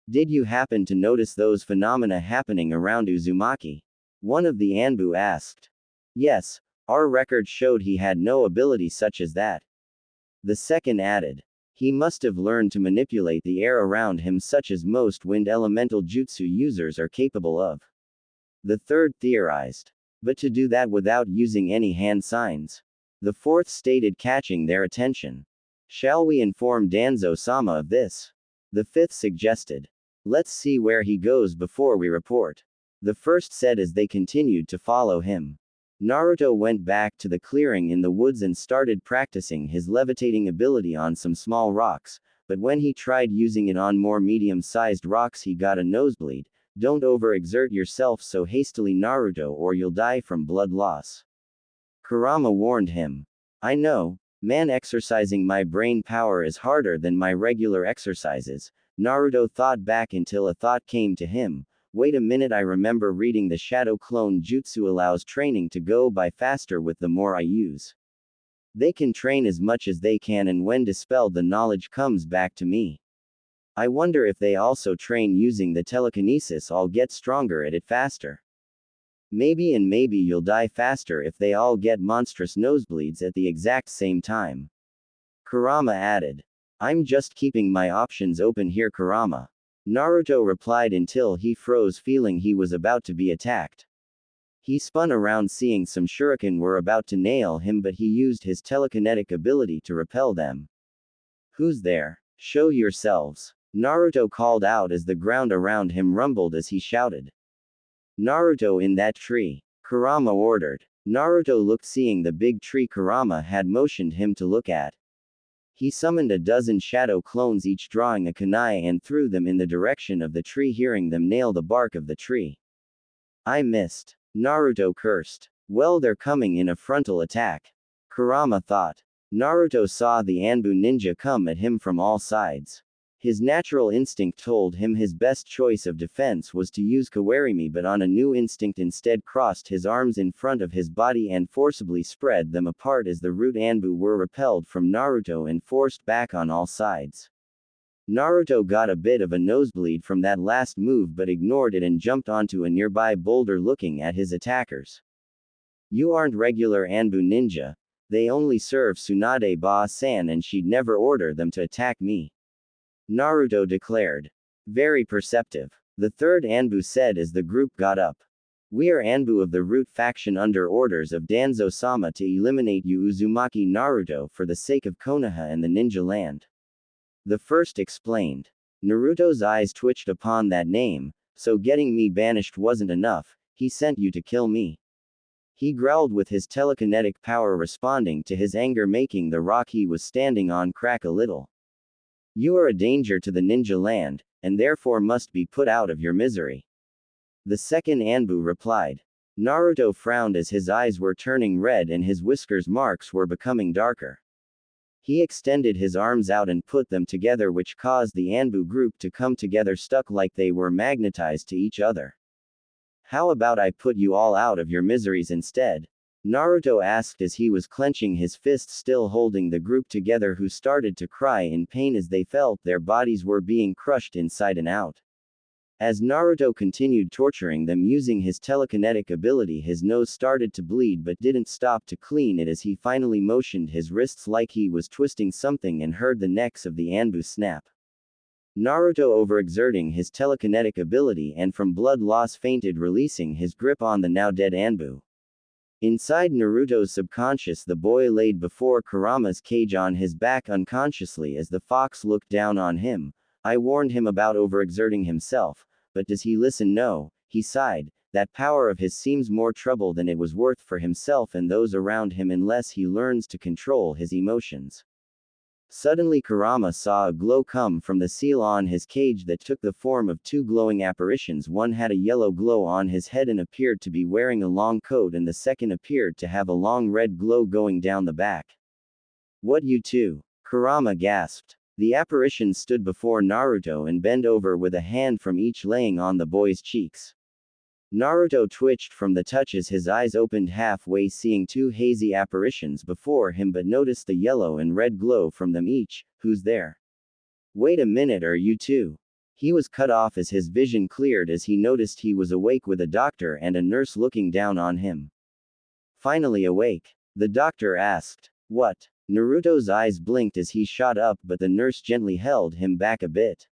Did you happen to notice those phenomena happening around Uzumaki? One of the Anbu asked. Yes, our record showed he had no ability such as that. The second added. He must have learned to manipulate the air around him such as most wind elemental jutsu users are capable of. The third theorized. But to do that without using any hand signs. The fourth stated, catching their attention. Shall we inform Danzo-sama of this? The fifth suggested. Let's see where he goes before we report. The first said as they continued to follow him. Naruto went back to the clearing in the woods and started practicing his levitating ability on some small rocks, but when he tried using it on more medium-sized rocks he got a nosebleed. Don't overexert yourself so hastily, Naruto, or you'll die from blood loss, Kurama warned him. I know, man, exercising my brain power is harder than my regular exercises. Naruto thought back until a thought came to him. Wait a minute, I remember reading the Shadow Clone Jutsu allows training to go by faster with the more I use. They can train as much as they can, and when dispelled the knowledge comes back to me. I wonder if they also train using the telekinesis, I'll get stronger at it faster. Maybe, and maybe you'll die faster if they all get monstrous nosebleeds at the exact same time, Kurama added. I'm just keeping my options open here, Kurama, Naruto replied until he froze, feeling he was about to be attacked. He spun around seeing some shuriken were about to nail him, but he used his telekinetic ability to repel them. Who's there? Show yourselves, Naruto called out as the ground around him rumbled as he shouted. Naruto, in that tree, Kurama ordered. Naruto looked, seeing the big tree Kurama had motioned him to look at. He summoned a dozen shadow clones, each drawing a kunai, and threw them in the direction of the tree, hearing them nail the bark of the tree. I missed, Naruto cursed. Well, they're coming in a frontal attack, Kurama thought. Naruto saw the Anbu ninja come at him from all sides. His natural instinct told him his best choice of defense was to use Kawarimi, but on a new instinct instead crossed his arms in front of his body and forcibly spread them apart as the root Anbu were repelled from Naruto and forced back on all sides. Naruto got a bit of a nosebleed from that last move but ignored it and jumped onto a nearby boulder, looking at his attackers. You aren't regular Anbu ninja. They only serve Tsunade Ba-san and she'd never order them to attack me, Naruto declared. Very perceptive, the third Anbu said as the group got up. We are Anbu of the root faction under orders of Danzo-sama to eliminate you, Uzumaki Naruto, for the sake of Konoha and the ninja land, the first explained. Naruto's eyes twitched upon that name. So getting me banished wasn't enough, he sent you to kill me, he growled with his telekinetic power responding to his anger, making the rock he was standing on crack a little. You are a danger to the ninja land, and therefore must be put out of your misery, the second Anbu replied. Naruto frowned as his eyes were turning red and his whiskers marks were becoming darker. He extended his arms out and put them together, which caused the Anbu group to come together, stuck like they were magnetized to each other. How about I put you all out of your miseries instead? Naruto asked as he was clenching his fists, still holding the group together, who started to cry in pain as they felt their bodies were being crushed inside and out. As Naruto continued torturing them using his telekinetic ability, his nose started to bleed but didn't stop to clean it as he finally motioned his wrists like he was twisting something and heard the necks of the Anbu snap. Naruto, overexerting his telekinetic ability and from blood loss, fainted, releasing his grip on the now dead Anbu. Inside Naruto's subconscious, the boy laid before Kurama's cage on his back unconsciously as the fox looked down on him. I warned him about overexerting himself, but does he listen? No, he sighed. That power of his seems more trouble than it was worth for himself and those around him unless he learns to control his emotions. Suddenly Kurama saw a glow come from the seal on his cage that took the form of two glowing apparitions. One had a yellow glow on his head and appeared to be wearing a long coat, and the second appeared to have a long red glow going down the back. What, you two? Kurama gasped. The apparitions stood before Naruto and bent over with a hand from each laying on the boy's cheeks. Naruto twitched from the touch as his eyes opened halfway, seeing two hazy apparitions before him, but noticed the yellow and red glow from them each. Who's there? Wait a minute, are you two? He was cut off as his vision cleared as he noticed he was awake with a doctor and a nurse looking down on him. Finally awake? The doctor asked. What? Naruto's eyes blinked as he shot up, but the nurse gently held him back a bit.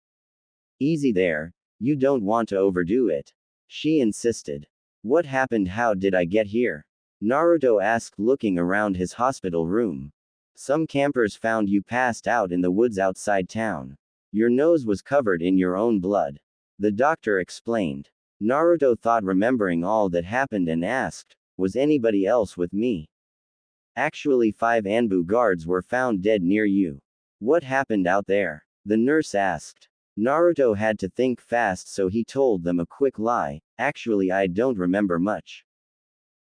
Easy there, you don't want to overdo it, she insisted. What happened? How did I get here? Naruto asked, looking around his hospital room. Some campers found you passed out in the woods outside town. Your nose was covered in your own blood, the doctor explained. Naruto thought, remembering all that happened, and asked, was anybody else with me? Actually, 5 Anbu guards were found dead near you. What happened out there? The nurse asked. Naruto had to think fast, so he told them a quick lie. Actually, I don't remember much.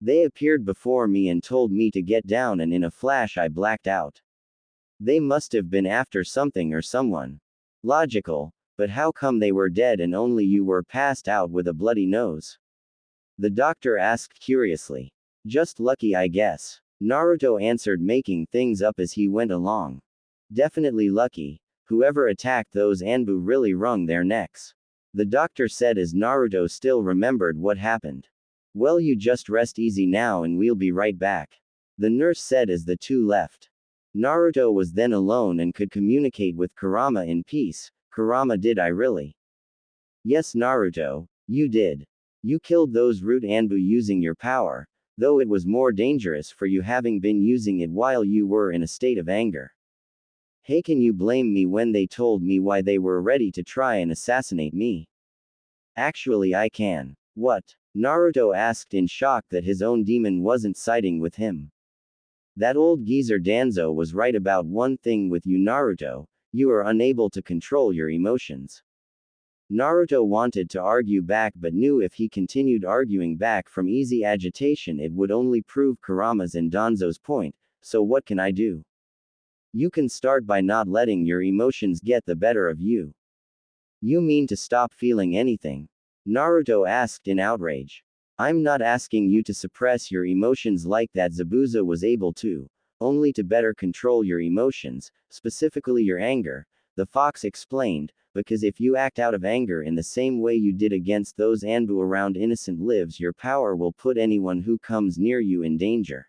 They appeared before me and told me to get down, and in a flash I blacked out. They must have been after something or someone. Logical, but how come they were dead and only you were passed out with a bloody nose? The doctor asked curiously. Just lucky, I guess, Naruto answered, making things up as he went along. Definitely lucky. Whoever attacked those Anbu really wrung their necks, the doctor said as Naruto still remembered what happened. Well, you just rest easy now and we'll be right back, the nurse said as the two left. Naruto was then alone and could communicate with Kurama in peace. Kurama, did I really? Yes, Naruto, you did. You killed those root Anbu using your power, though it was more dangerous for you having been using it while you were in a state of anger. Hey, can you blame me when they told me why they were ready to try and assassinate me? Actually, I can. What? Naruto asked in shock that his own demon wasn't siding with him. That old geezer Danzo was right about one thing with you, Naruto. You are unable to control your emotions. Naruto wanted to argue back, but knew if he continued arguing back from easy agitation it would only prove Kurama's and Danzo's point. So what can I do? You can start by not letting your emotions get the better of you. You mean to stop feeling anything? Naruto asked in outrage. I'm not asking you to suppress your emotions like that Zabuza was able to, only to better control your emotions, specifically your anger, the fox explained, because if you act out of anger in the same way you did against those Anbu around innocent lives, your power will put anyone who comes near you in danger.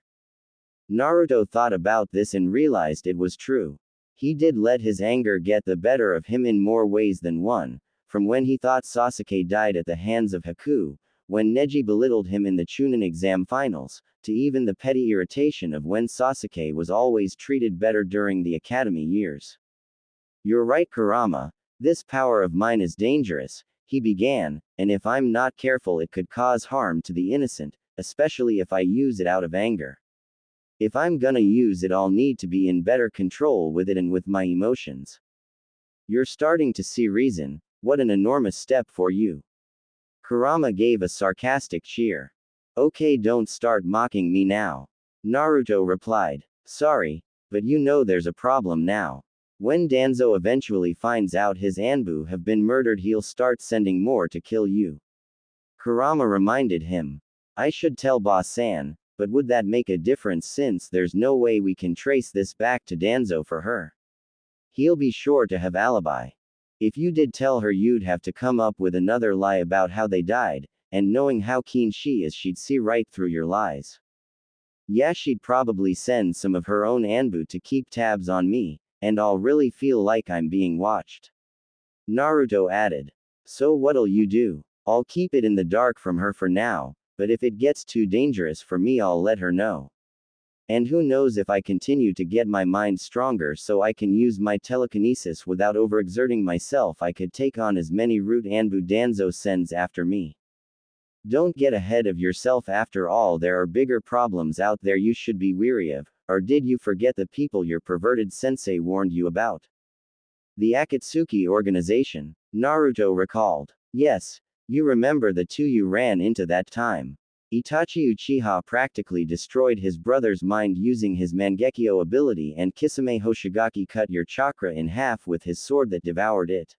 Naruto thought about this and realized it was true. He did let his anger get the better of him in more ways than one, from when he thought Sasuke died at the hands of Haku, when Neji belittled him in the Chunin exam finals, to even the petty irritation of when Sasuke was always treated better during the academy years. You're right, Kurama, this power of mine is dangerous, he began, and if I'm not careful it could cause harm to the innocent, especially if I use it out of anger. If I'm gonna use it, I'll need to be in better control with it and with my emotions. You're starting to see reason. What an enormous step for you. Kurama gave a sarcastic cheer. Okay, don't start mocking me now, Naruto replied. Sorry, but you know there's a problem now. When Danzo eventually finds out his Anbu have been murdered, he'll start sending more to kill you. Kurama reminded him. I should tell Boss-san, but would that make a difference since there's no way we can trace this back to Danzo for her? He'll be sure to have alibi. If you did tell her, you'd have to come up with another lie about how they died, and knowing how keen she is, she'd see right through your lies. Yeah, she'd probably send some of her own Anbu to keep tabs on me, and I'll really feel like I'm being watched. Naruto added. So what'll you do? I'll keep it in the dark from her for now, but if it gets too dangerous for me, I'll let her know. And who knows, if I continue to get my mind stronger so I can use my telekinesis without overexerting myself, I could take on as many root Anbu Danzo sends after me. Don't get ahead of yourself, after all there are bigger problems out there you should be weary of. or did you forget the people your perverted sensei warned you about? The Akatsuki organization, Naruto recalled. Yes, you remember the two you ran into that time. Itachi Uchiha practically destroyed his brother's mind using his Mangekyo ability, and Kisame Hoshigaki cut your chakra in half with his sword that devoured it.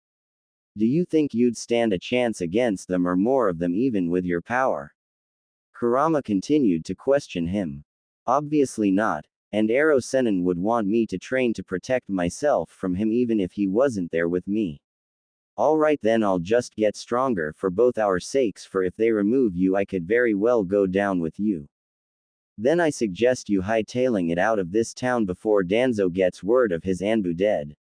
Do you think you'd stand a chance against them or more of them even with your power? Kurama continued to question him. Obviously not, and Ero Sennin would want me to train to protect myself from him even if he wasn't there with me. Alright then, I'll just get stronger for both our sakes, for if they remove you I could very well go down with you. Then I suggest you hightailing it out of this town before Danzo gets word of his Anbu dead.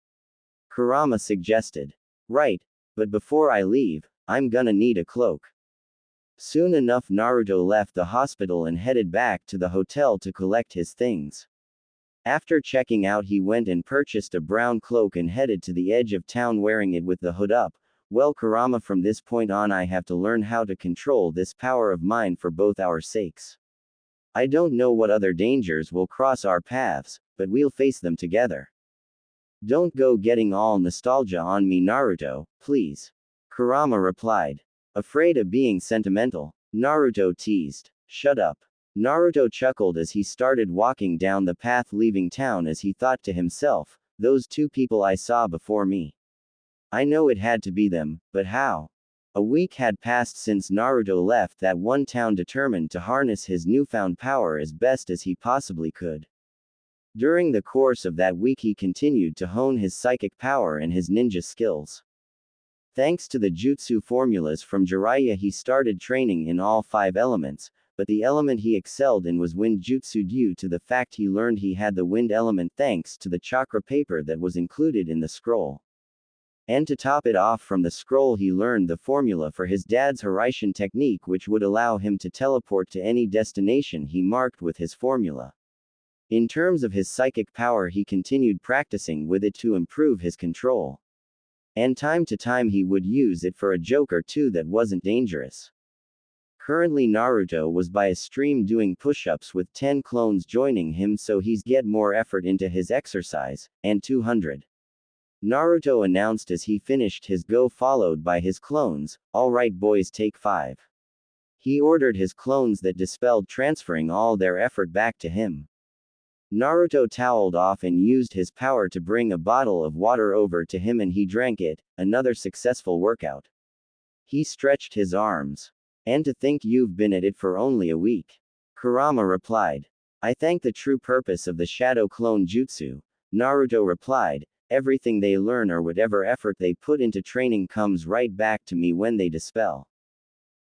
Kurama suggested. Right, but before I leave, I'm gonna need a cloak. Soon enough Naruto left the hospital and headed back to the hotel to collect his things. After checking out he went and purchased a brown cloak and headed to the edge of town wearing it with the hood up. Well Kurama, from this point on I have to learn how to control this power of mine for both our sakes. I don't know what other dangers will cross our paths, but we'll face them together. Don't go getting all nostalgia on me Naruto, please. Kurama replied. Afraid of being sentimental? Naruto teased. Shut up. Naruto chuckled as he started walking down the path leaving town as he thought to himself, those two people I saw before me. I know it had to be them, but how? A week had passed since Naruto left that one town determined to harness his newfound power as best as he possibly could. During the course of that week he continued to hone his psychic power and his ninja skills. Thanks to the jutsu formulas from Jiraiya he started training in all 5 elements, but the element he excelled in was wind jutsu due to the fact he learned he had the wind element thanks to the chakra paper that was included in the scroll. And to top it off, from the scroll he learned the formula for his dad's Hiraishin technique, which would allow him to teleport to any destination he marked with his formula. In terms of his psychic power he continued practicing with it to improve his control. And time to time he would use it for a joke or two that wasn't dangerous. Currently Naruto was by a stream doing push-ups with 10 clones joining him, so he's get more effort into his exercise, and 200. Naruto announced as he finished his go, followed by his clones. Alright boys, take 5. He ordered his clones that dispelled, transferring all their effort back to him. Naruto toweled off and used his power to bring a bottle of water over to him and he drank it. Another successful workout. He stretched his arms. And to think you've been at it for only a week. Kurama replied. I thank the true purpose of the shadow clone jutsu. Naruto replied. Everything they learn or whatever effort they put into training comes right back to me when they dispel.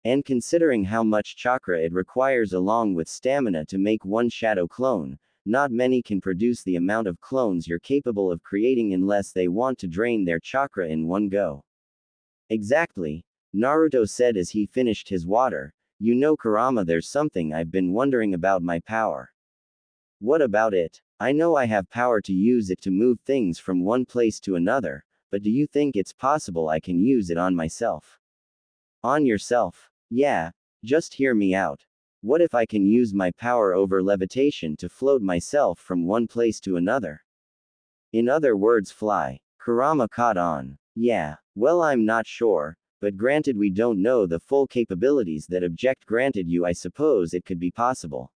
And considering how much chakra it requires along with stamina to make one shadow clone, not many can produce the amount of clones you're capable of creating unless they want to drain their chakra in one go. Exactly. Naruto said as he finished his water. You know Kurama, there's something I've been wondering about my power. What about it? I know I have power to use it to move things from one place to another, but do you think it's possible I can use it on myself? On yourself? Yeah, just hear me out. What if I can use my power over levitation to float myself from one place to another? In other words, fly. Kurama caught on. Yeah, well, I'm not sure. But granted we don't know the full capabilities that object granted you, I suppose it could be possible.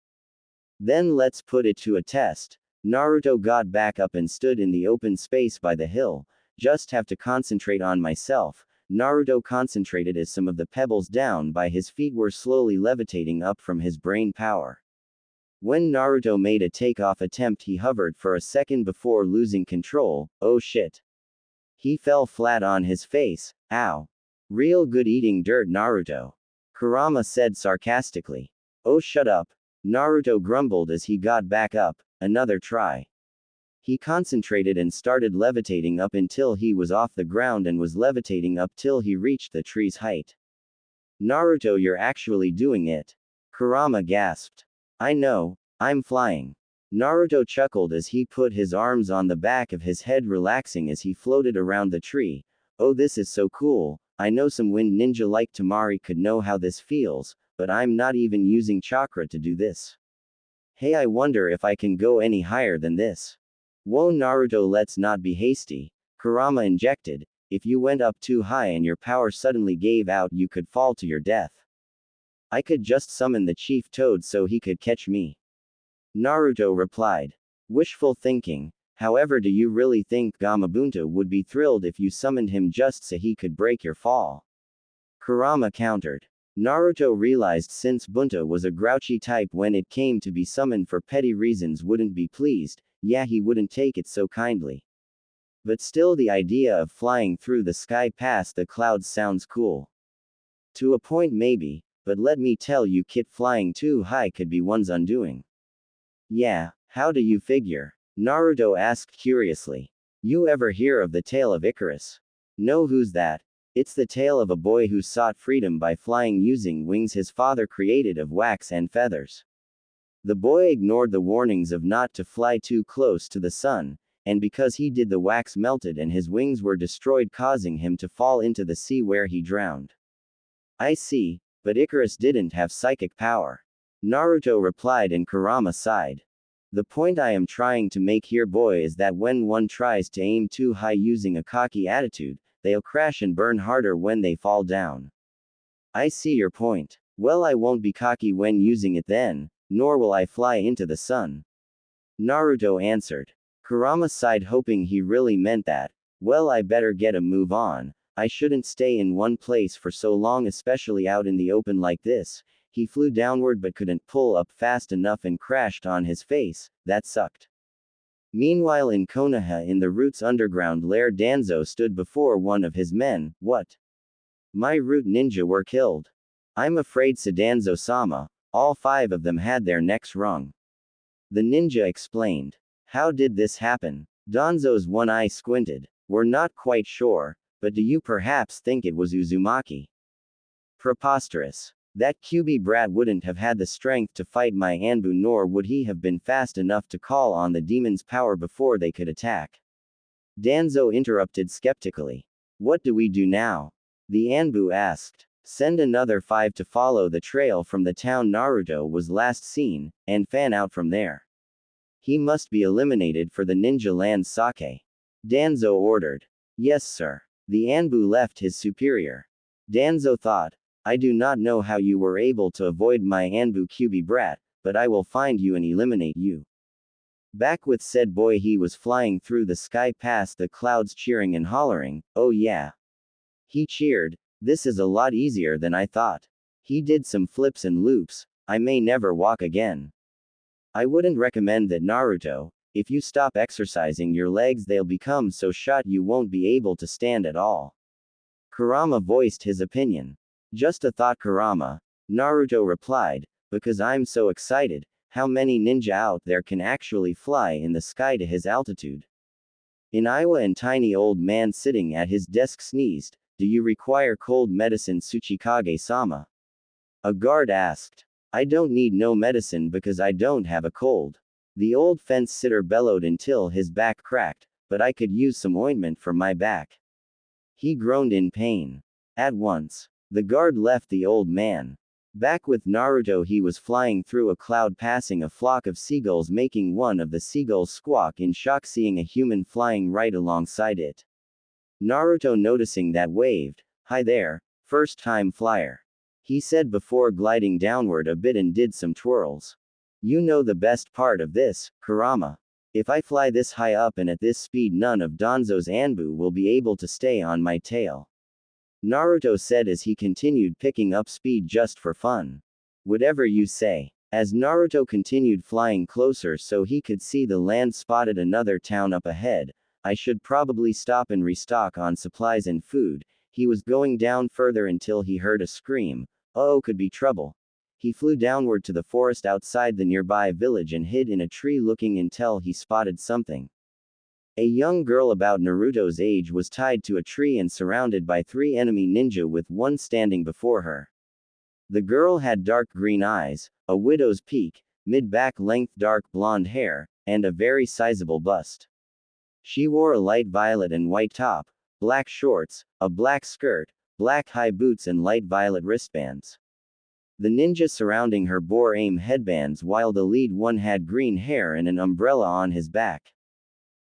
Then let's put it to a test. Naruto got back up and stood in the open space by the hill. Just have to concentrate on myself. Naruto concentrated as some of the pebbles down by his feet were slowly levitating up from his brain power. When Naruto made a takeoff attempt he hovered for a second before losing control. Oh shit. He fell flat on his face. Ow. Real good eating dirt Naruto. Kurama said sarcastically. Oh shut up. Naruto grumbled as he got back up. Another try. He concentrated and started levitating up until he was off the ground and was levitating up till he reached the tree's height. Naruto, you're actually doing it. Kurama gasped. I know, I'm flying. Naruto chuckled as he put his arms on the back of his head, relaxing as he floated around the tree. Oh, this is so cool. I know some wind ninja like Tamari could know how this feels, but I'm not even using chakra to do this. Hey, I wonder if I can go any higher than this. Whoa, Naruto, let's not be hasty. Kurama injected. If you went up too high and your power suddenly gave out, you could fall to your death. I could just summon the chief toad so he could catch me. Naruto replied. Wishful thinking. However, do you really think Gamabunta would be thrilled if you summoned him just so he could break your fall? Kurama countered. Naruto realized since Bunta was a grouchy type when it came to be summoned for petty reasons wouldn't be pleased, yeah, he wouldn't take it so kindly. But still, the idea of flying through the sky past the clouds sounds cool. To a point maybe, but let me tell you kid, flying too high could be one's undoing. Yeah, how do you figure? Naruto asked curiously. You ever hear of the tale of Icarus? No, who's that? It's the tale of a boy who sought freedom by flying using wings his father created of wax and feathers. The boy ignored the warnings of not to fly too close to the sun, and because he did, the wax melted and his wings were destroyed, causing him to fall into the sea where he drowned. I see, but Icarus didn't have psychic power. Naruto replied, and Kurama sighed. The point I am trying to make here, boy, is that when one tries to aim too high using a cocky attitude, they'll crash and burn harder when they fall down. I see your point. Well, I won't be cocky when using it then, nor will I fly into the sun. Naruto answered. Kurama sighed, hoping he really meant that. Well, I better get a move on. I shouldn't stay in one place for so long, especially out in the open like this. He flew downward but couldn't pull up fast enough and crashed on his face. That sucked. Meanwhile, in Konoha, in the Root's underground lair, Danzo stood before one of his men. What? My Root ninja were killed. I'm afraid, said Danzo-sama. All 5 of them had their necks wrung. The ninja explained. How did this happen? Danzo's one eye squinted. We're not quite sure, but do you perhaps think it was Uzumaki? Preposterous. That QB brat wouldn't have had the strength to fight my Anbu, nor would he have been fast enough to call on the demon's power before they could attack. Danzo interrupted skeptically. What do we do now? The Anbu asked. Send another 5 to follow the trail from the town Naruto was last seen, and fan out from there. He must be eliminated for the ninja land sake. Danzo ordered. Yes, sir. The Anbu left his superior. Danzo thought. I do not know how you were able to avoid my Anbu QB brat, but I will find you and eliminate you. Back with said boy, he was flying through the sky past the clouds, cheering and hollering, oh yeah. He cheered. This is a lot easier than I thought. He did some flips and loops. I may never walk again. I wouldn't recommend that, Naruto. If you stop exercising your legs, they'll become so shot you won't be able to stand at all. Kurama voiced his opinion. Just a thought, Kurama. Naruto replied, because I'm so excited. How many ninja out there can actually fly in the sky to his altitude? In Iowa, and tiny old man sitting at his desk sneezed. Do you require cold medicine, Tsuchikage-sama? A guard asked. I don't need no medicine because I don't have a cold. The old fence sitter bellowed until his back cracked, but I could use some ointment for my back. He groaned in pain. At once, the guard left the old man. Back with Naruto, he was flying through a cloud, passing a flock of seagulls, making one of the seagulls squawk in shock, seeing a human flying right alongside it. Naruto, noticing that, waved. Hi there, first time flyer. He said before gliding downward a bit and did some twirls. You know the best part of this, Kurama. If I fly this high up and at this speed, none of Danzo's Anbu will be able to stay on my tail. Naruto said as he continued picking up speed just for fun. Whatever you say. As Naruto continued flying closer so he could see the land, spotted another town up ahead. I should probably stop and restock on supplies and food. He was going down further until he heard a scream. Oh, could be trouble. He flew downward to the forest outside the nearby village and hid in a tree, looking until he spotted something. A young girl about Naruto's age was tied to a tree and surrounded by 3 enemy ninja, with one standing before her. The girl had dark green eyes, a widow's peak, mid-back length dark blonde hair, and a very sizable bust. She wore a light violet and white top, black shorts, a black skirt, black high boots and light violet wristbands. The ninja surrounding her bore aim headbands while the lead one had green hair and an umbrella on his back.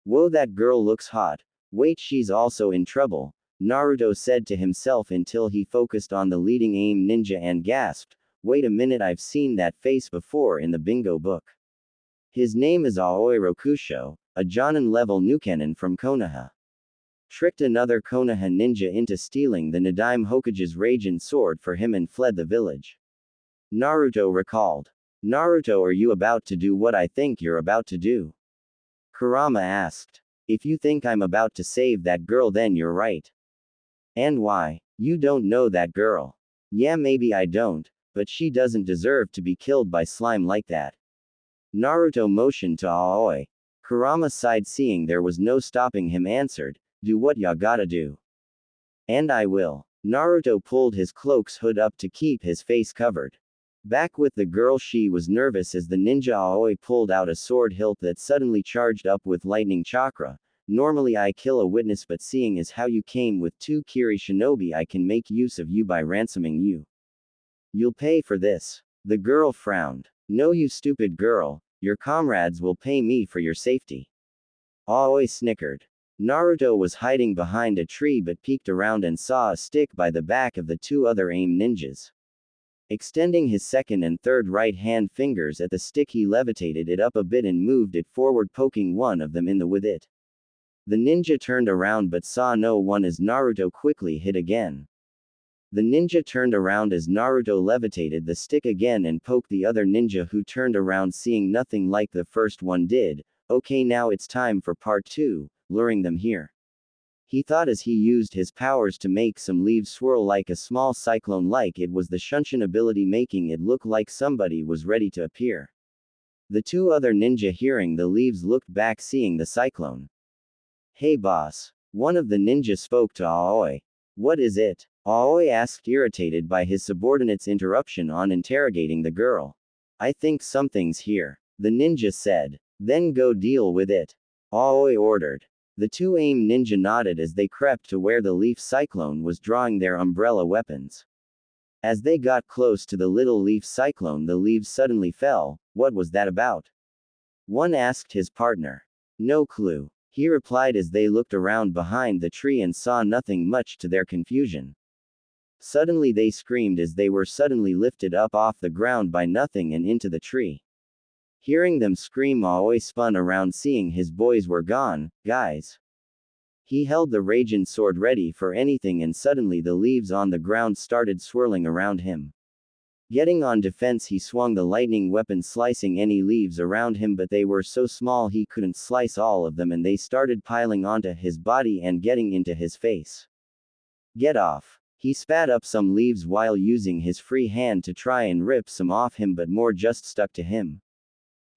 Whoa, that girl looks hot. Wait, she's also in trouble, Naruto said to himself until he focused on the leading aim ninja and gasped, wait a minute, I've seen that face before in the bingo book. His name is Aoi Rokusho, a Jonin-level Nukenin from Konoha. Tricked another Konoha ninja into stealing the Nadaime Hokage's Raijin sword for him and fled the village. Naruto recalled. Naruto, are you about to do what I think you're about to do? Kurama asked. If you think I'm about to save that girl, then you're right. And why? You don't know that girl. Yeah, maybe I don't, but she doesn't deserve to be killed by slime like that. Naruto motioned to Aoi. Kurama sighed, seeing there was no stopping him, answered, do what ya gotta do. And I will. Naruto pulled his cloak's hood up to keep his face covered. Back with the girl, she was nervous as the ninja Aoi pulled out a sword hilt that suddenly charged up with lightning chakra. Normally I kill a witness, but seeing as how you came with 2 Kiri shinobi, I can make use of you by ransoming you. You'll pay for this. The girl frowned. No, you stupid girl, your comrades will pay me for your safety. Aoi snickered. Naruto was hiding behind a tree but peeked around and saw a stick by the back of the 2 other aim ninjas. Extending his second and third right hand fingers at the stick, he levitated it up a bit and moved it forward, poking one of them in the with it. The ninja turned around but saw no one as Naruto quickly hit again. The ninja turned around as Naruto levitated the stick again and poked the other ninja, who turned around seeing nothing like the first one did. Okay, now it's time for part 2, luring them here. He thought as he used his powers to make some leaves swirl like a small cyclone, like it was the Shunshin ability, making it look like somebody was ready to appear. The 2 other ninja, hearing the leaves, looked back seeing the cyclone. Hey boss. One of the ninja spoke to Aoi. What is it? Aoi asked, irritated by his subordinate's interruption on interrogating the girl. I think something's here, the ninja said. Then go deal with it, Aoi ordered. The 2 aim ninja nodded as they crept to where the leaf cyclone was drawing their umbrella weapons. As they got close to the little leaf cyclone, the leaves suddenly fell. What was that about? One asked his partner. No clue, he replied as they looked around behind the tree and saw nothing, much to their confusion. Suddenly they screamed as they were suddenly lifted up off the ground by nothing and into the tree. Hearing them scream, Aoi spun around seeing his boys were gone. Guys. He held the Raijin sword ready for anything, and suddenly the leaves on the ground started swirling around him. Getting on defense, he swung the lightning weapon, slicing any leaves around him, but they were so small he couldn't slice all of them, and they started piling onto his body and getting into his face. Get off. He spat up some leaves while using his free hand to try and rip some off him, but more just stuck to him.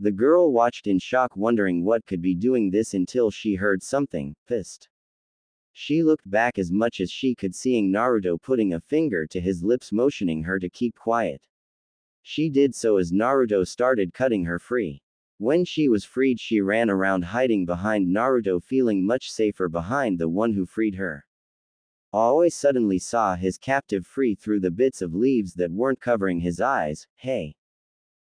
The girl watched in shock, wondering what could be doing this, until she heard something, pissed. She looked back as much as she could, seeing Naruto putting a finger to his lips, motioning her to keep quiet. She did so as Naruto started cutting her free. When she was freed, she ran around hiding behind Naruto, feeling much safer behind the one who freed her. Aoi suddenly saw his captive free through the bits of leaves that weren't covering his eyes. Hey.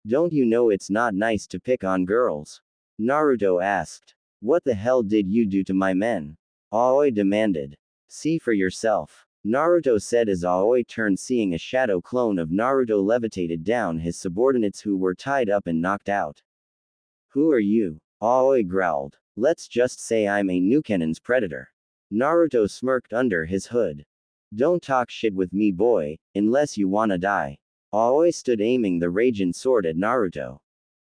Don't you know it's not nice to pick on girls? Naruto asked. What the hell did you do to my men? Aoi demanded. See for yourself, Naruto said as Aoi turned, seeing a shadow clone of Naruto levitated down his subordinates who were tied up and knocked out. Who are you? Aoi growled. Let's just say I'm a Nukenin's predator. Naruto smirked under his hood. Don't talk shit with me, boy, unless you wanna die. Aoi stood aiming the Raijin sword at Naruto.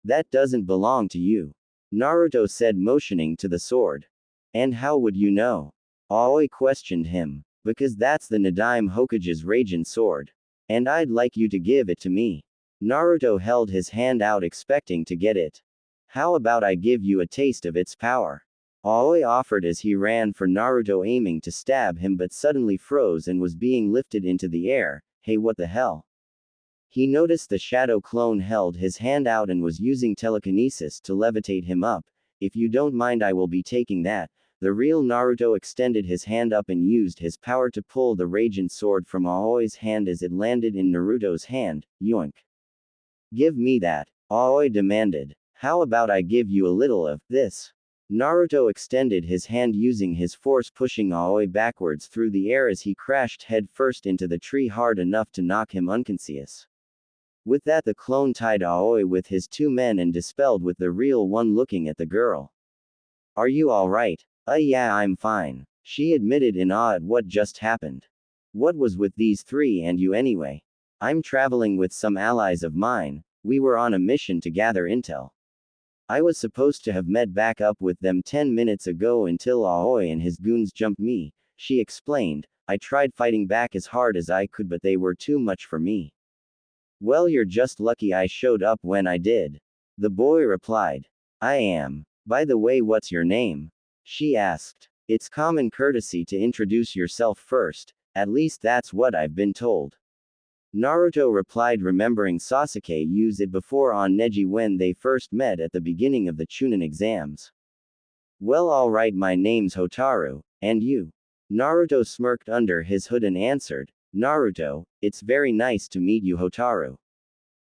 That doesn't belong to you, Naruto said, motioning to the sword. And how would you know? Aoi questioned him. Because that's the Nadaime Hokage's Raijin sword. And I'd like you to give it to me. Naruto held his hand out, expecting to get it. How about I give you a taste of its power? Aoi offered as he ran for Naruto, aiming to stab him, but suddenly froze and was being lifted into the air. Hey, what the hell? He noticed the shadow clone held his hand out and was using telekinesis to levitate him up. If you don't mind, I will be taking that, The real Naruto extended his hand up and used his power to pull the Raging Sword from Aoi's hand as it landed in Naruto's hand. Yoink. Give me that, Aoi demanded. How about I give you a little of this? Naruto extended his hand using his force, pushing Aoi backwards through the air as he crashed headfirst into the tree hard enough to knock him unconscious. With that, the clone tied Aoi with his two men and dispelled with the real one looking at the girl. Are you alright? Yeah, I'm fine. She admitted in awe at what just happened. What was with these three and you anyway? I'm traveling with some allies of mine. We were on a mission to gather intel. I was supposed to have met back up with them 10 minutes ago until Aoi and his goons jumped me, she explained. I tried fighting back as hard as I could, but they were too much for me. Well, you're just lucky I showed up when I did. The boy replied. I am. By the way, what's your name? She asked. It's common courtesy to introduce yourself first, at least that's what I've been told. Naruto replied, remembering Sasuke used it before on Neji when they first met at the beginning of the Chunin exams. Well, alright, my name's Hotaru, and you? Naruto smirked under his hood and answered, Naruto, it's very nice to meet you, Hotaru.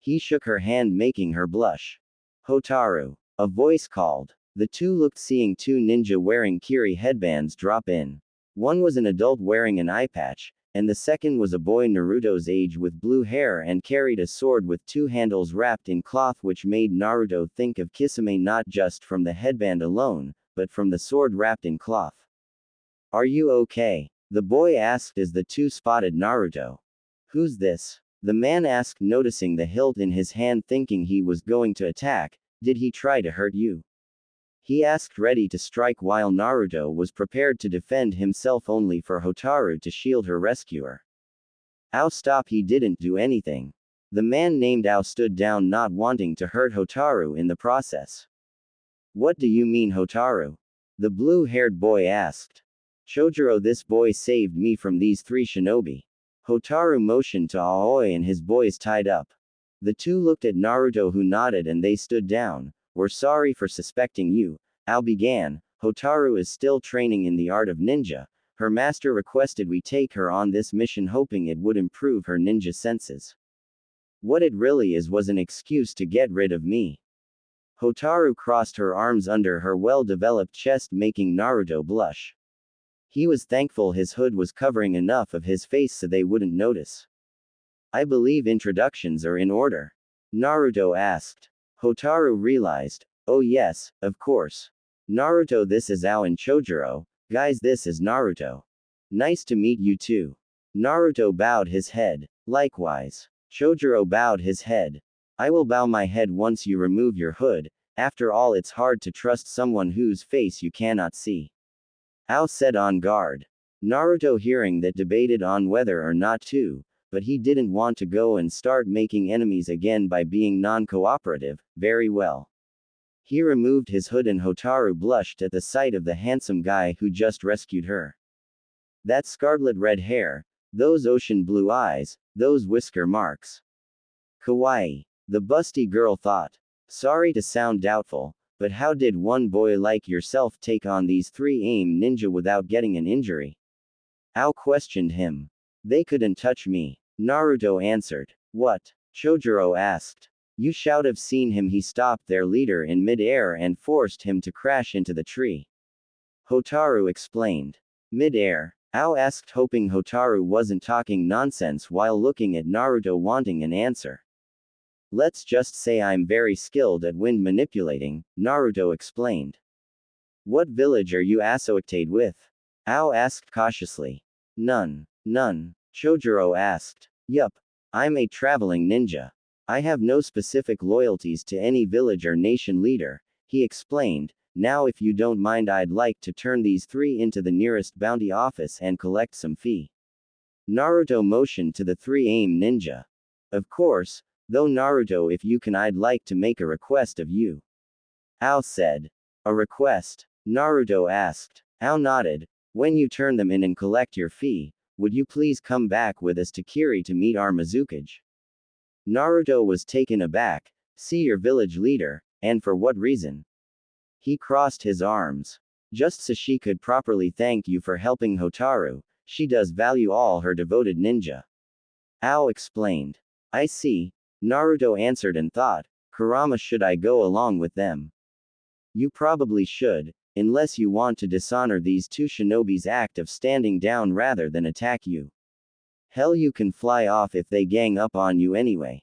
He shook her hand, making her blush. Hotaru, a voice called. The two looked, seeing two ninja wearing kiri headbands drop in. One was an adult wearing an eye patch, and the second was a boy Naruto's age with blue hair and carried a sword with two handles wrapped in cloth, which made Naruto think of Kisame not just from the headband alone, but from the sword wrapped in cloth. Are you okay? The boy asked as the two spotted Naruto. Who's this? The man asked, noticing the hilt in his hand, thinking he was going to attack. Did he try to hurt you? He asked, ready to strike, while Naruto was prepared to defend himself, only for Hotaru to shield her rescuer. Ow, stop, he didn't do anything. The man named Ow stood down, not wanting to hurt Hotaru in the process. What do you mean, Hotaru? The blue-haired boy asked. Chojuro, this boy saved me from these three shinobi. Hotaru motioned to Aoi and his boys tied up. The two looked at Naruto, who nodded, and they stood down. We're sorry for suspecting you, Ao began. Hotaru is still training in the art of ninja. Her master requested we take her on this mission, hoping it would improve her ninja senses. What it really is was an excuse to get rid of me. Hotaru crossed her arms under her well-developed chest, making Naruto blush. He was thankful his hood was covering enough of his face so they wouldn't notice. I believe introductions are in order? Naruto asked. Hotaru realized. Oh yes, of course. Naruto, this is Ao and Chojuro. Guys, this is Naruto. Nice to meet you too. Naruto bowed his head. Likewise. Chojuro bowed his head. I will bow my head once you remove your hood. After all, it's hard to trust someone whose face you cannot see. Ao said, on guard. Naruto, hearing that, debated on whether or not to, but he didn't want to go and start making enemies again by being non-cooperative. Very well. He removed his hood and Hotaru blushed at the sight of the handsome guy who just rescued her. That scarlet red hair, those ocean blue eyes, those whisker marks. Kawaii. The busty girl thought. Sorry to sound doubtful, but how did one boy like yourself take on these three AIM ninja without getting an injury? Ao questioned him. They couldn't touch me. Naruto answered. What? Chojuro asked. You should have seen him. He stopped their leader in mid-air and forced him to crash into the tree. Hotaru explained. Mid-air? Ao asked, hoping Hotaru wasn't talking nonsense while looking at Naruto, wanting an answer. Let's just say I'm very skilled at wind manipulating, Naruto explained. What village are you associated with? Ao asked cautiously. None. None. Chojuro asked. Yup. I'm a traveling ninja. I have no specific loyalties to any village or nation leader, he explained. Now, if you don't mind, I'd like to turn these three into the nearest bounty office and collect some fee. Naruto motioned to the three AIM ninja. Of course, though Naruto, if you can, I'd like to make a request of you. Ao said. A request? Naruto asked. Ao nodded. When you turn them in and collect your fee, would you please come back with us to Kiri to meet our Mizukage? Naruto was taken aback. See your village leader, and for what reason? He crossed his arms. Just so she could properly thank you for helping Hotaru, she does value all her devoted ninja. Ao explained. I see, Naruto answered and thought, Kurama, should I go along with them? You probably should, unless you want to dishonor these two shinobi's act of standing down rather than attack you. Hell, you can fly off if they gang up on you anyway.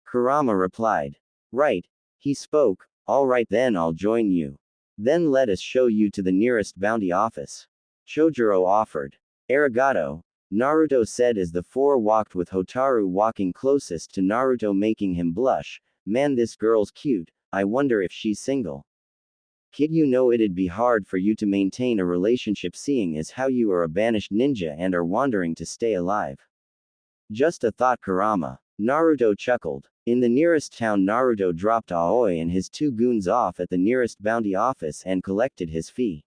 Kurama replied. Right, he spoke, all right then, I'll join you. Then let us show you to the nearest bounty office. Chojuro offered. Arigato, Naruto said as the four walked with Hotaru walking closest to Naruto, making him blush. Man, this girl's cute, I wonder if she's single. Kid, you know it'd be hard for you to maintain a relationship seeing as how you are a banished ninja and are wandering to stay alive. Just a thought, Kurama. Naruto chuckled. In the nearest town, Naruto dropped Aoi and his two goons off at the nearest bounty office and collected his fee.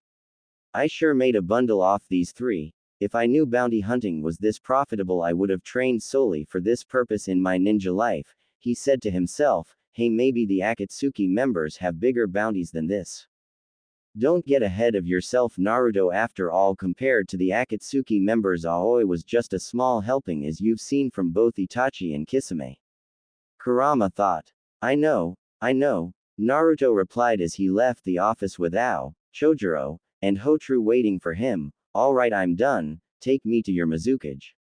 I sure made a bundle off these three. If I knew bounty hunting was this profitable, I would have trained solely for this purpose in my ninja life, he said to himself. Hey, maybe the Akatsuki members have bigger bounties than this. Don't get ahead of yourself, Naruto. After all, compared to the Akatsuki members, Aoi was just a small helping, as you've seen from both Itachi and Kisame. Kurama thought. I know, Naruto replied as he left the office with Ao, Chojuro, and Hotaru waiting for him. Alright, I'm done, take me to your Mizukage.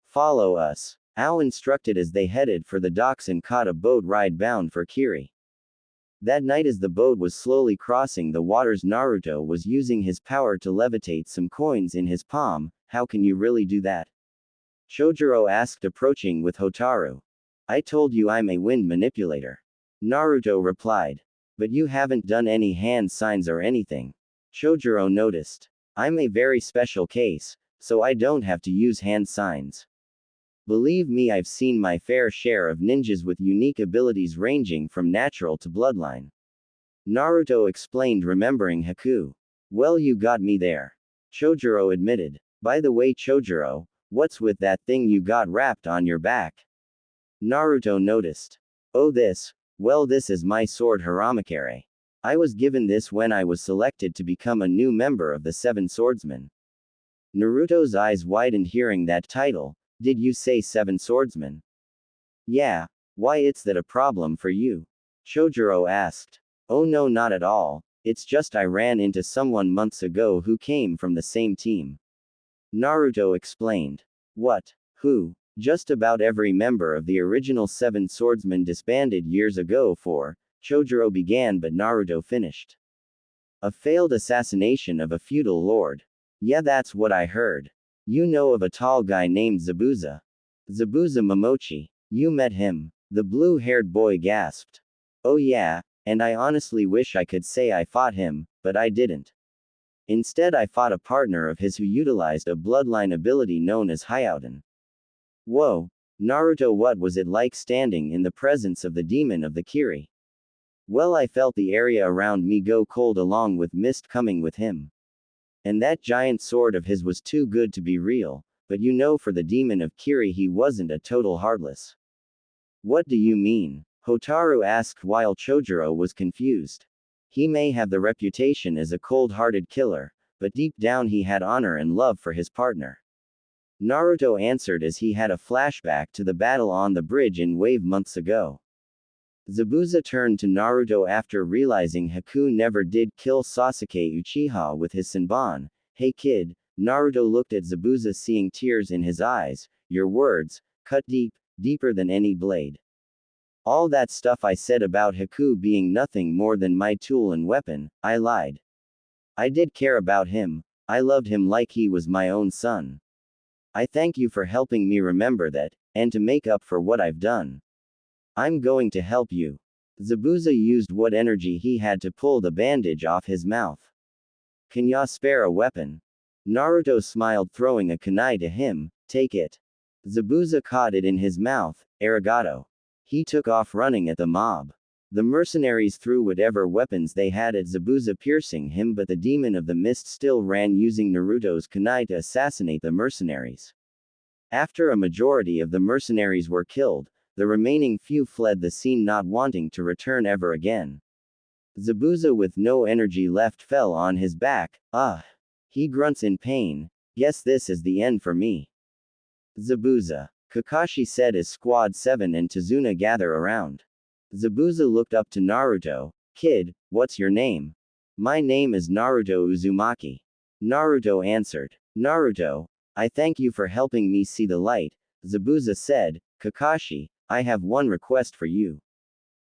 Follow us, Ao instructed as they headed for the docks and caught a boat ride bound for Kiri. That night, as the boat was slowly crossing the waters, Naruto was using his power to levitate some coins in his palm. How can you really do that? Chojuro asked, approaching with Hotaru. I told you I'm a wind manipulator. Naruto replied. But you haven't done any hand signs or anything. Chojuro noticed. I'm a very special case, so I don't have to use hand signs. Believe me, I've seen my fair share of ninjas with unique abilities ranging from natural to bloodline. Naruto explained, remembering Haku. Well, you got me there. Chojuro admitted. By the way, Chojuro, what's with that thing you got wrapped on your back? Naruto noticed. Oh, this. Well, this is my sword Haramakare. I was given this when I was selected to become a new member of the Seven Swordsmen. Naruto's eyes widened hearing that title. Did you say Seven Swordsmen? Yeah. Why, it's that a problem for you? Chojuro asked. Oh no, not at all. It's just I ran into someone months ago who came from the same team. Naruto explained. What? Who? Just about every member of the original Seven Swordsmen disbanded years ago for, Chojuro began, but Naruto finished. A failed assassination of a feudal lord. Yeah, that's what I heard. You know of a tall guy named Zabuza? Zabuza Momochi. You met him. The blue-haired boy gasped. Oh yeah, and I honestly wish I could say I fought him, but I didn't. Instead, I fought a partner of his who utilized a bloodline ability known as Hyouden. Whoa, Naruto, what was it like standing in the presence of the demon of the Kiri? Well, I felt the area around me go cold along with mist coming with him. And that giant sword of his was too good to be real, but you know, for the demon of Kiri he wasn't a total heartless. What do you mean? Hotaru asked while Chojuro was confused. He may have the reputation as a cold-hearted killer, but deep down he had honor and love for his partner. Naruto answered as he had a flashback to the battle on the bridge in Wave months ago. Zabuza turned to Naruto after realizing Haku never did kill Sasuke Uchiha with his Senbon. Hey kid, Naruto looked at Zabuza, seeing tears in his eyes. Your words cut deep, deeper than any blade. All that stuff I said about Haku being nothing more than my tool and weapon, I lied. I did care about him. I loved him like he was my own son. I thank you for helping me remember that, and to make up for what I've done. I'm going to help you. Zabuza used what energy he had to pull the bandage off his mouth. Can ya spare a weapon? Naruto smiled, throwing a kunai to him. Take it. Zabuza caught it in his mouth. Arigato. He took off running at the mob. The mercenaries threw whatever weapons they had at Zabuza, piercing him, but the demon of the mist still ran, using Naruto's kunai to assassinate the mercenaries. After a majority of the mercenaries were killed, the remaining few fled the scene, not wanting to return ever again. Zabuza with no energy left fell on his back. Ah. He grunts in pain. Guess this is the end for me. Zabuza. Kakashi said as Squad 7 and Tazuna gather around. Zabuza looked up to Naruto. Kid, what's your name? My name is Naruto Uzumaki. Naruto answered. Naruto, I thank you for helping me see the light. Zabuza said. Kakashi, I have one request for you.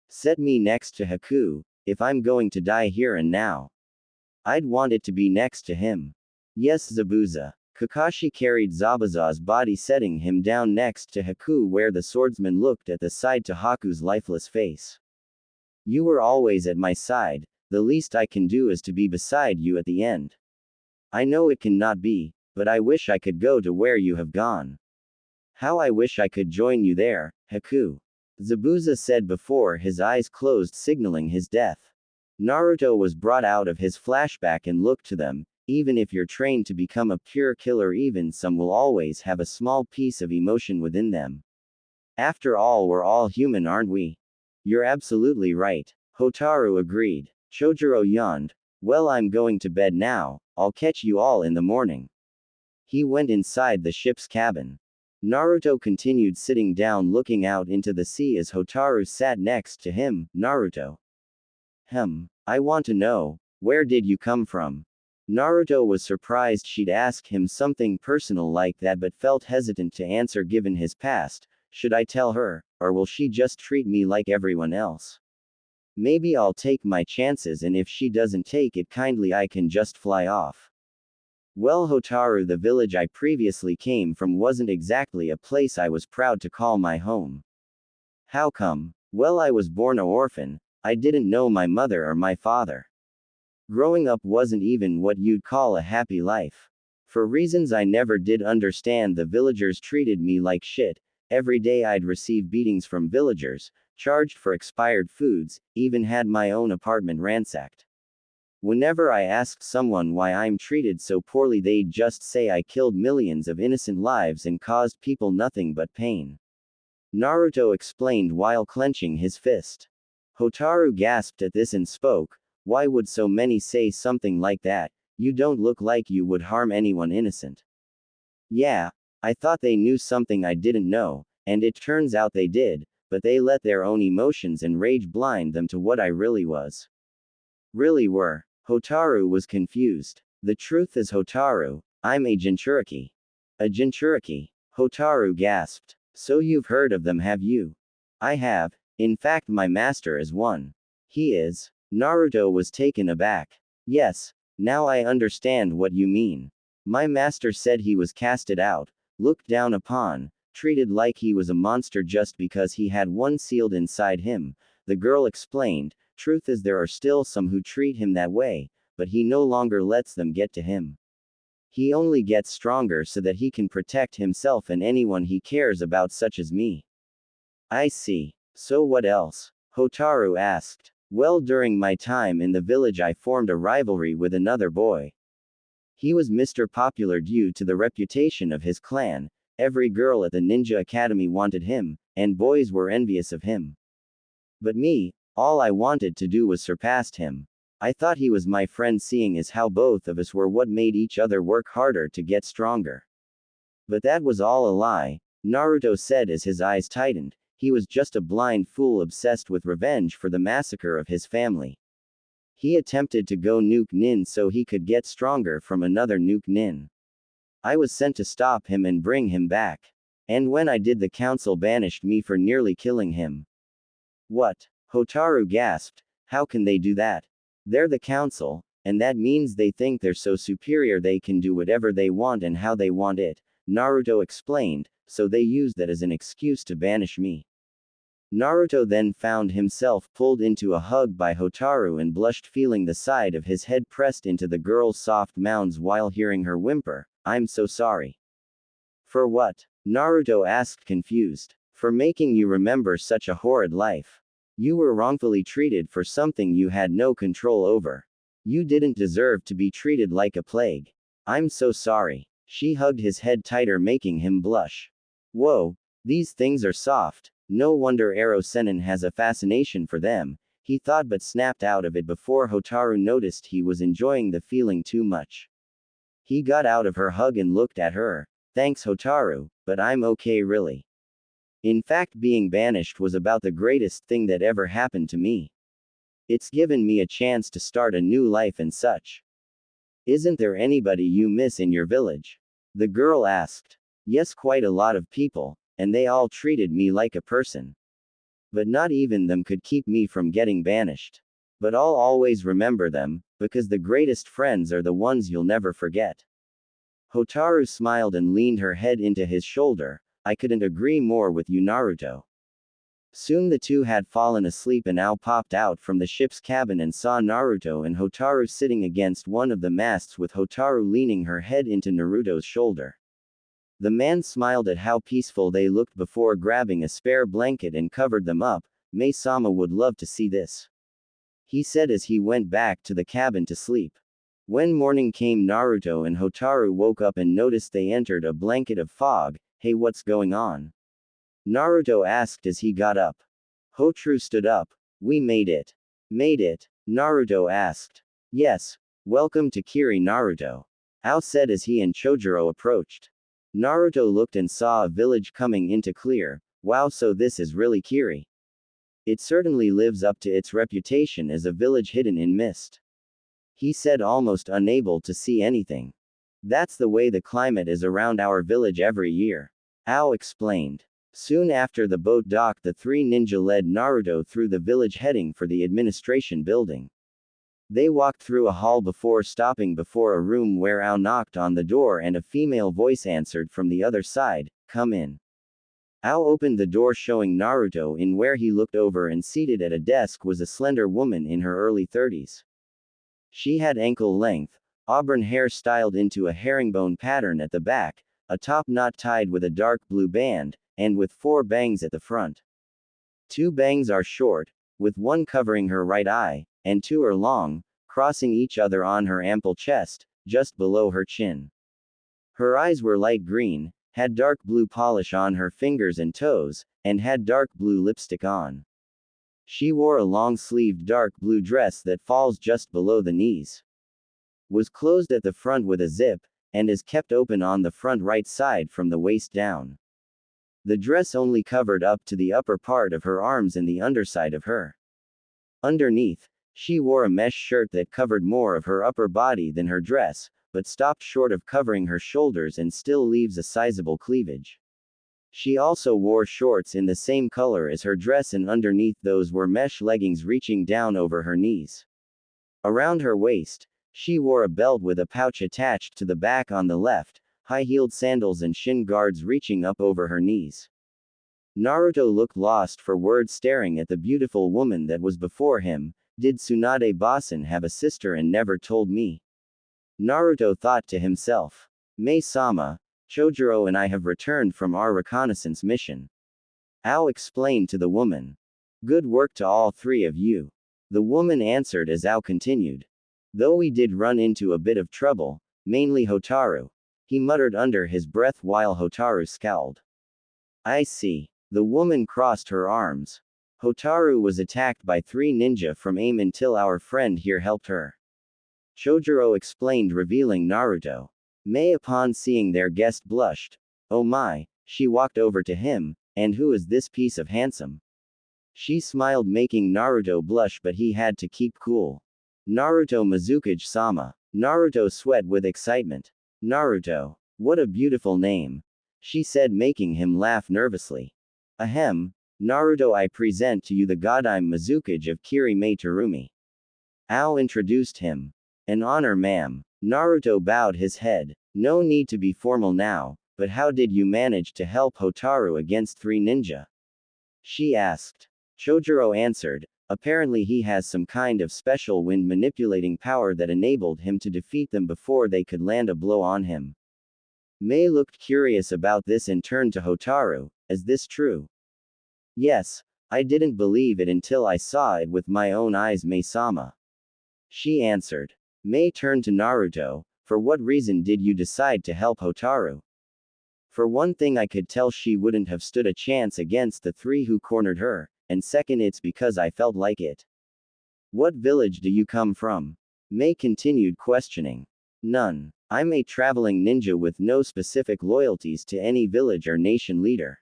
Set me next to Haku, if I'm going to die here and now. I'd want it to be next to him. Yes, Zabuza. Kakashi carried Zabuza's body, setting him down next to Haku, where the swordsman looked at the side to Haku's lifeless face. You were always at my side, the least I can do is to be beside you at the end. I know it cannot be, but I wish I could go to where you have gone. How I wish I could join you there, Haku. Zabuza said before his eyes closed, signaling his death. Naruto was brought out of his flashback and looked to them. Even if you're trained to become a pure killer, even some will always have a small piece of emotion within them. After all, we're all human, aren't we? You're absolutely right. Hotaru agreed. Chojuro yawned. Well, I'm going to bed now. I'll catch you all in the morning. He went inside the ship's cabin. Naruto continued sitting down, looking out into the sea as Hotaru sat next to him. Naruto. I want to know, where did you come from? Naruto was surprised she'd ask him something personal like that, but felt hesitant to answer given his past. Should I tell her, or will she just treat me like everyone else? Maybe I'll take my chances, and if she doesn't take it kindly, I can just fly off. Well, Hotaru, the village I previously came from wasn't exactly a place I was proud to call my home. How come? Well, I was born an orphan. I didn't know my mother or my father. Growing up wasn't even what you'd call a happy life. For reasons I never did understand, the villagers treated me like shit. Every day I'd receive beatings from villagers, charged for expired foods, even had my own apartment ransacked. Whenever I asked someone why I'm treated so poorly, they'd just say I killed millions of innocent lives and caused people nothing but pain. Naruto explained while clenching his fist. Hotaru gasped at this and spoke. Why would so many say something like that? You don't look like you would harm anyone innocent. Yeah, I thought they knew something I didn't know, and it turns out they did, but they let their own emotions and rage blind them to what I really was. Really were. Hotaru was confused. The truth is, Hotaru, I'm a Jinchuriki. A Jinchuriki? Hotaru gasped. So you've heard of them, have you? I have. In fact, my master is one. He is. Naruto was taken aback. Yes, now I understand what you mean. My master said he was casted out, looked down upon, treated like he was a monster just because he had one sealed inside him, the girl explained. Truth is, there are still some who treat him that way, but he no longer lets them get to him. He only gets stronger so that he can protect himself and anyone he cares about, such as me. I see. So what else? Hotaru asked. Well, during my time in the village I formed a rivalry with another boy. He was Mr. Popular due to the reputation of his clan. Every girl at the ninja academy wanted him, and boys were envious of him. But me, all I wanted to do was surpass him. I thought he was my friend, seeing as how both of us were what made each other work harder to get stronger. But that was all a lie, Naruto said as his eyes tightened. He was just a blind fool obsessed with revenge for the massacre of his family. He attempted to go nuke Nin so he could get stronger from another nuke Nin. I was sent to stop him and bring him back. And when I did, the council banished me for nearly killing him. What? Hotaru gasped. How can they do that? They're the council, and that means they think they're so superior they can do whatever they want and how they want it, Naruto explained, so they used that as an excuse to banish me. Naruto then found himself pulled into a hug by Hotaru and blushed, feeling the side of his head pressed into the girl's soft mounds while hearing her whimper, I'm so sorry. For what? Naruto asked, confused. For making you remember such a horrid life. You were wrongfully treated for something you had no control over. You didn't deserve to be treated like a plague. I'm so sorry. She hugged his head tighter, making him blush. Whoa, these things are soft. No wonder Ero Sennin has a fascination for them. he thought, but snapped out of it before Hotaru noticed he was enjoying the feeling too much. He got out of her hug and looked at her. Thanks Hotaru, but I'm okay really. In fact, being banished was about the greatest thing that ever happened to me. It's given me a chance to start a new life and such. Isn't there anybody you miss in your village? The girl asked. Yes, quite a lot of people, and they all treated me like a person. But not even them could keep me from getting banished. But I'll always remember them, because the greatest friends are the ones you'll never forget. Hotaru smiled and leaned her head into his shoulder. I couldn't agree more with you, Naruto. Soon the two had fallen asleep and Ao popped out from the ship's cabin and saw Naruto and Hotaru sitting against one of the masts with Hotaru leaning her head into Naruto's shoulder. The man smiled at how peaceful they looked before grabbing a spare blanket and covered them up. Mai-sama would love to see this, he said as he went back to the cabin to sleep. When morning came, Naruto and Hotaru woke up and noticed they entered a blanket of fog. Hey, what's going on? Naruto asked as he got up. Hotaru stood up. We made it. Made it? Naruto asked. Yes. Welcome to Kiri, Naruto. Ao said as he and Chojuro approached. Naruto looked and saw a village coming into clear. Wow, so this is really Kiri. It certainly lives up to its reputation as a village hidden in mist, he said, almost unable to see anything. That's the way the climate is around our village every year, Ao explained. Soon after the boat docked, the three ninja led Naruto through the village heading for the administration building. They walked through a hall before stopping before a room where Ao knocked on the door and a female voice answered from the other side, come in. Ao opened the door showing Naruto in, where he looked over and seated at a desk was a slender woman in her early 30s. She had ankle-length, auburn hair styled into a herringbone pattern at the back, a top knot tied with a dark blue band, and with 4 bangs at the front. 2 bangs are short, with one covering her right eye, and 2 are long, crossing each other on her ample chest, just below her chin. Her eyes were light green, had dark blue polish on her fingers and toes, and had dark blue lipstick on. She wore a long-sleeved dark blue dress that falls just below the knees, was closed at the front with a zip, and is kept open on the front right side from the waist down. The dress only covered up to the upper part of her arms and the underside of her. Underneath, she wore a mesh shirt that covered more of her upper body than her dress, but stopped short of covering her shoulders and still leaves a sizable cleavage. She also wore shorts in the same color as her dress, and underneath those were mesh leggings reaching down over her knees. Around her waist, she wore a belt with a pouch attached to the back on the left, high-heeled sandals and shin guards reaching up over her knees. Naruto looked lost for words, staring at the beautiful woman that was before him. Did Tsunade-Basen have a sister and never told me? Naruto thought to himself. Mai-sama, Chojuro and I have returned from our reconnaissance mission, Ao explained to the woman. Good work to all 3 of you, the woman answered as Ao continued. Though we did run into a bit of trouble, mainly Hotaru, he muttered under his breath while Hotaru scowled. I see. The woman crossed her arms. Hotaru was attacked by 3 ninja from AIM until our friend here helped her, Chojuro explained, revealing Naruto. Mai, upon seeing their guest, blushed. Oh my, she walked over to him, and who is this piece of handsome? She smiled, making Naruto blush, but he had to keep cool. Naruto Mizukage-sama. Naruto sweat with excitement. Naruto. What a beautiful name, she said, making him laugh nervously. Ahem. Naruto, I present to you the Godime Mizukage of Kiri Mai Terumi. Ao introduced him. An honor, ma'am. Naruto bowed his head. No need to be formal now, but how did you manage to help Hotaru against 3 ninja? She asked. Chojuro answered. Apparently he has some kind of special wind manipulating power that enabled him to defeat them before they could land a blow on him. Mai looked curious about this and turned to Hotaru. Is this true? Yes. I didn't believe it until I saw it with my own eyes, Mai-sama, she answered. Mai turned to Naruto. For what reason did you decide to help Hotaru? For one thing, I could tell she wouldn't have stood a chance against the 3 who cornered her, and second, it's because I felt like it. What village do you come from? Mei continued questioning. None. I'm a traveling ninja with no specific loyalties to any village or nation leader.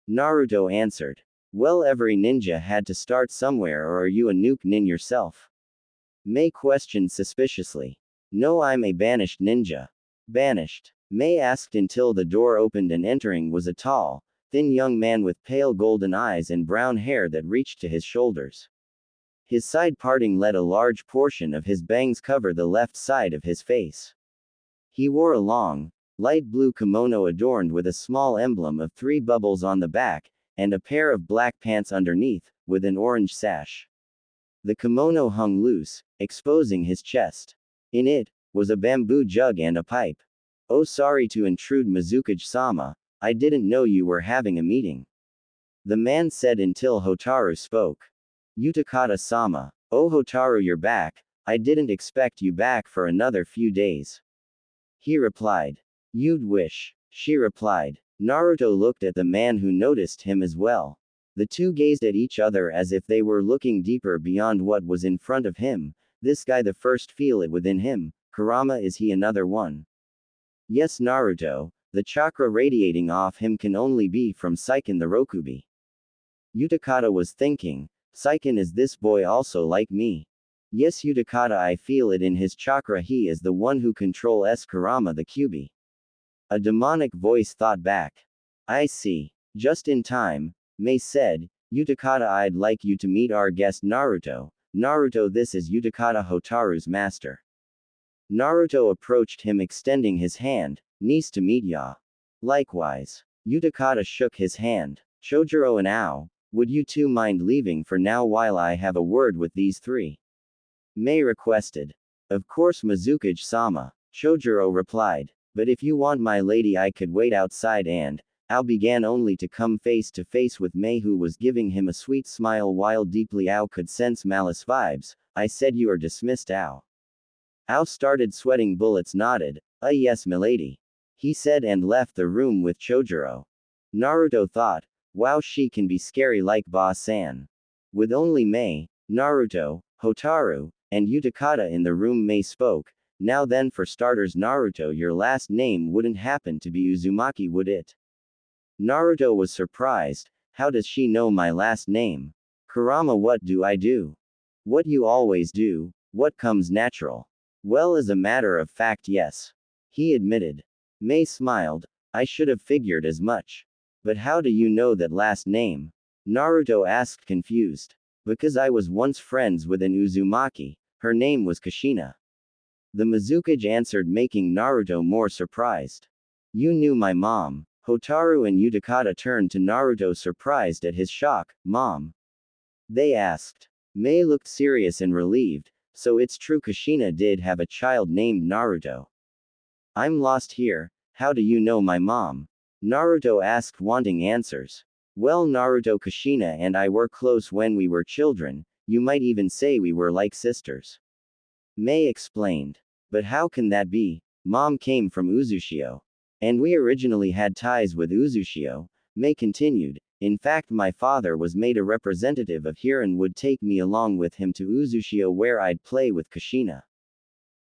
Naruto answered. Well, every ninja had to start somewhere, or are you a nuke nin yourself? Mei questioned suspiciously. No, I'm a banished ninja. Banished? Mei asked until the door opened and entering was a tall, thin young man with pale golden eyes and brown hair that reached to his shoulders. His side parting let a large portion of his bangs cover the left side of his face. He wore a long, light blue kimono adorned with a small emblem of 3 bubbles on the back, and a pair of black pants underneath, with an orange sash. The kimono hung loose, exposing his chest. In it was a bamboo jug and a pipe. Oh, sorry to intrude, Mizukage-sama. I didn't know you were having a meeting. The man said until Hotaru spoke. Utakata-sama. Oh, Hotaru, you're back. I didn't expect you back for another few days. He replied. You'd wish. She replied. Naruto looked at the man who noticed him as well. The two gazed at each other as if they were looking deeper beyond what was in front of him. This guy the first feel it within him. Kurama, is he another one? Yes, Naruto. The chakra radiating off him can only be from Seiken the Rokubi. Utakata was thinking. Seiken, is this boy also like me? Yes, Utakata, I feel it in his chakra. He is the one who controls Kurama the Kyuubi. A demonic voice thought back. I see. Just in time, Mei said. Utakata, I'd like you to meet our guest Naruto. Naruto, this is Utakata, Hotaru's master. Naruto approached him extending his hand. Nice to meet ya. Likewise. Utakata shook his hand. Chojuro and Ao, would you two mind leaving for now while I have a word with these three? Mei requested. Of course, Mizukage-sama. Chojuro replied. But if you want my lady, I could wait outside. And Ao began only to come face to face with Mei, who was giving him a sweet smile while deeply Ao could sense malice vibes. I said you are dismissed, Ao. Ao started sweating bullets, nodded. Yes, milady. He said and left the room with Chojuro. Naruto thought, wow, she can be scary like Ba-san. With only Mei, Naruto, Hotaru, and Utakata in the room, Mei spoke. Now then, for starters, Naruto, your last name wouldn't happen to be Uzumaki, would it? Naruto was surprised. How does she know my last name? Kurama, what do I do? What you always do, what comes natural? Well, as a matter of fact, yes. He admitted. Mei smiled. I should have figured as much. But how do you know that last name? Naruto asked, confused. Because I was once friends with an Uzumaki. Her name was Kushina. The Mizukage answered, making Naruto more surprised. You knew my mom. Hotaru and Utakata turned to Naruto, surprised at his shock. Mom? They asked. Mei looked serious and relieved. So it's true, Kushina did have a child named Naruto. I'm lost here. How do you know my mom? Naruto asked, wanting answers. Well, Naruto, Kushina and I were close when we were children. You might even say we were like sisters. Mei explained. But how can that be? Mom came from Uzushio. And we originally had ties with Uzushio. Mei continued. In fact, my father was made a representative of here and would take me along with him to Uzushio, where I'd play with Kushina.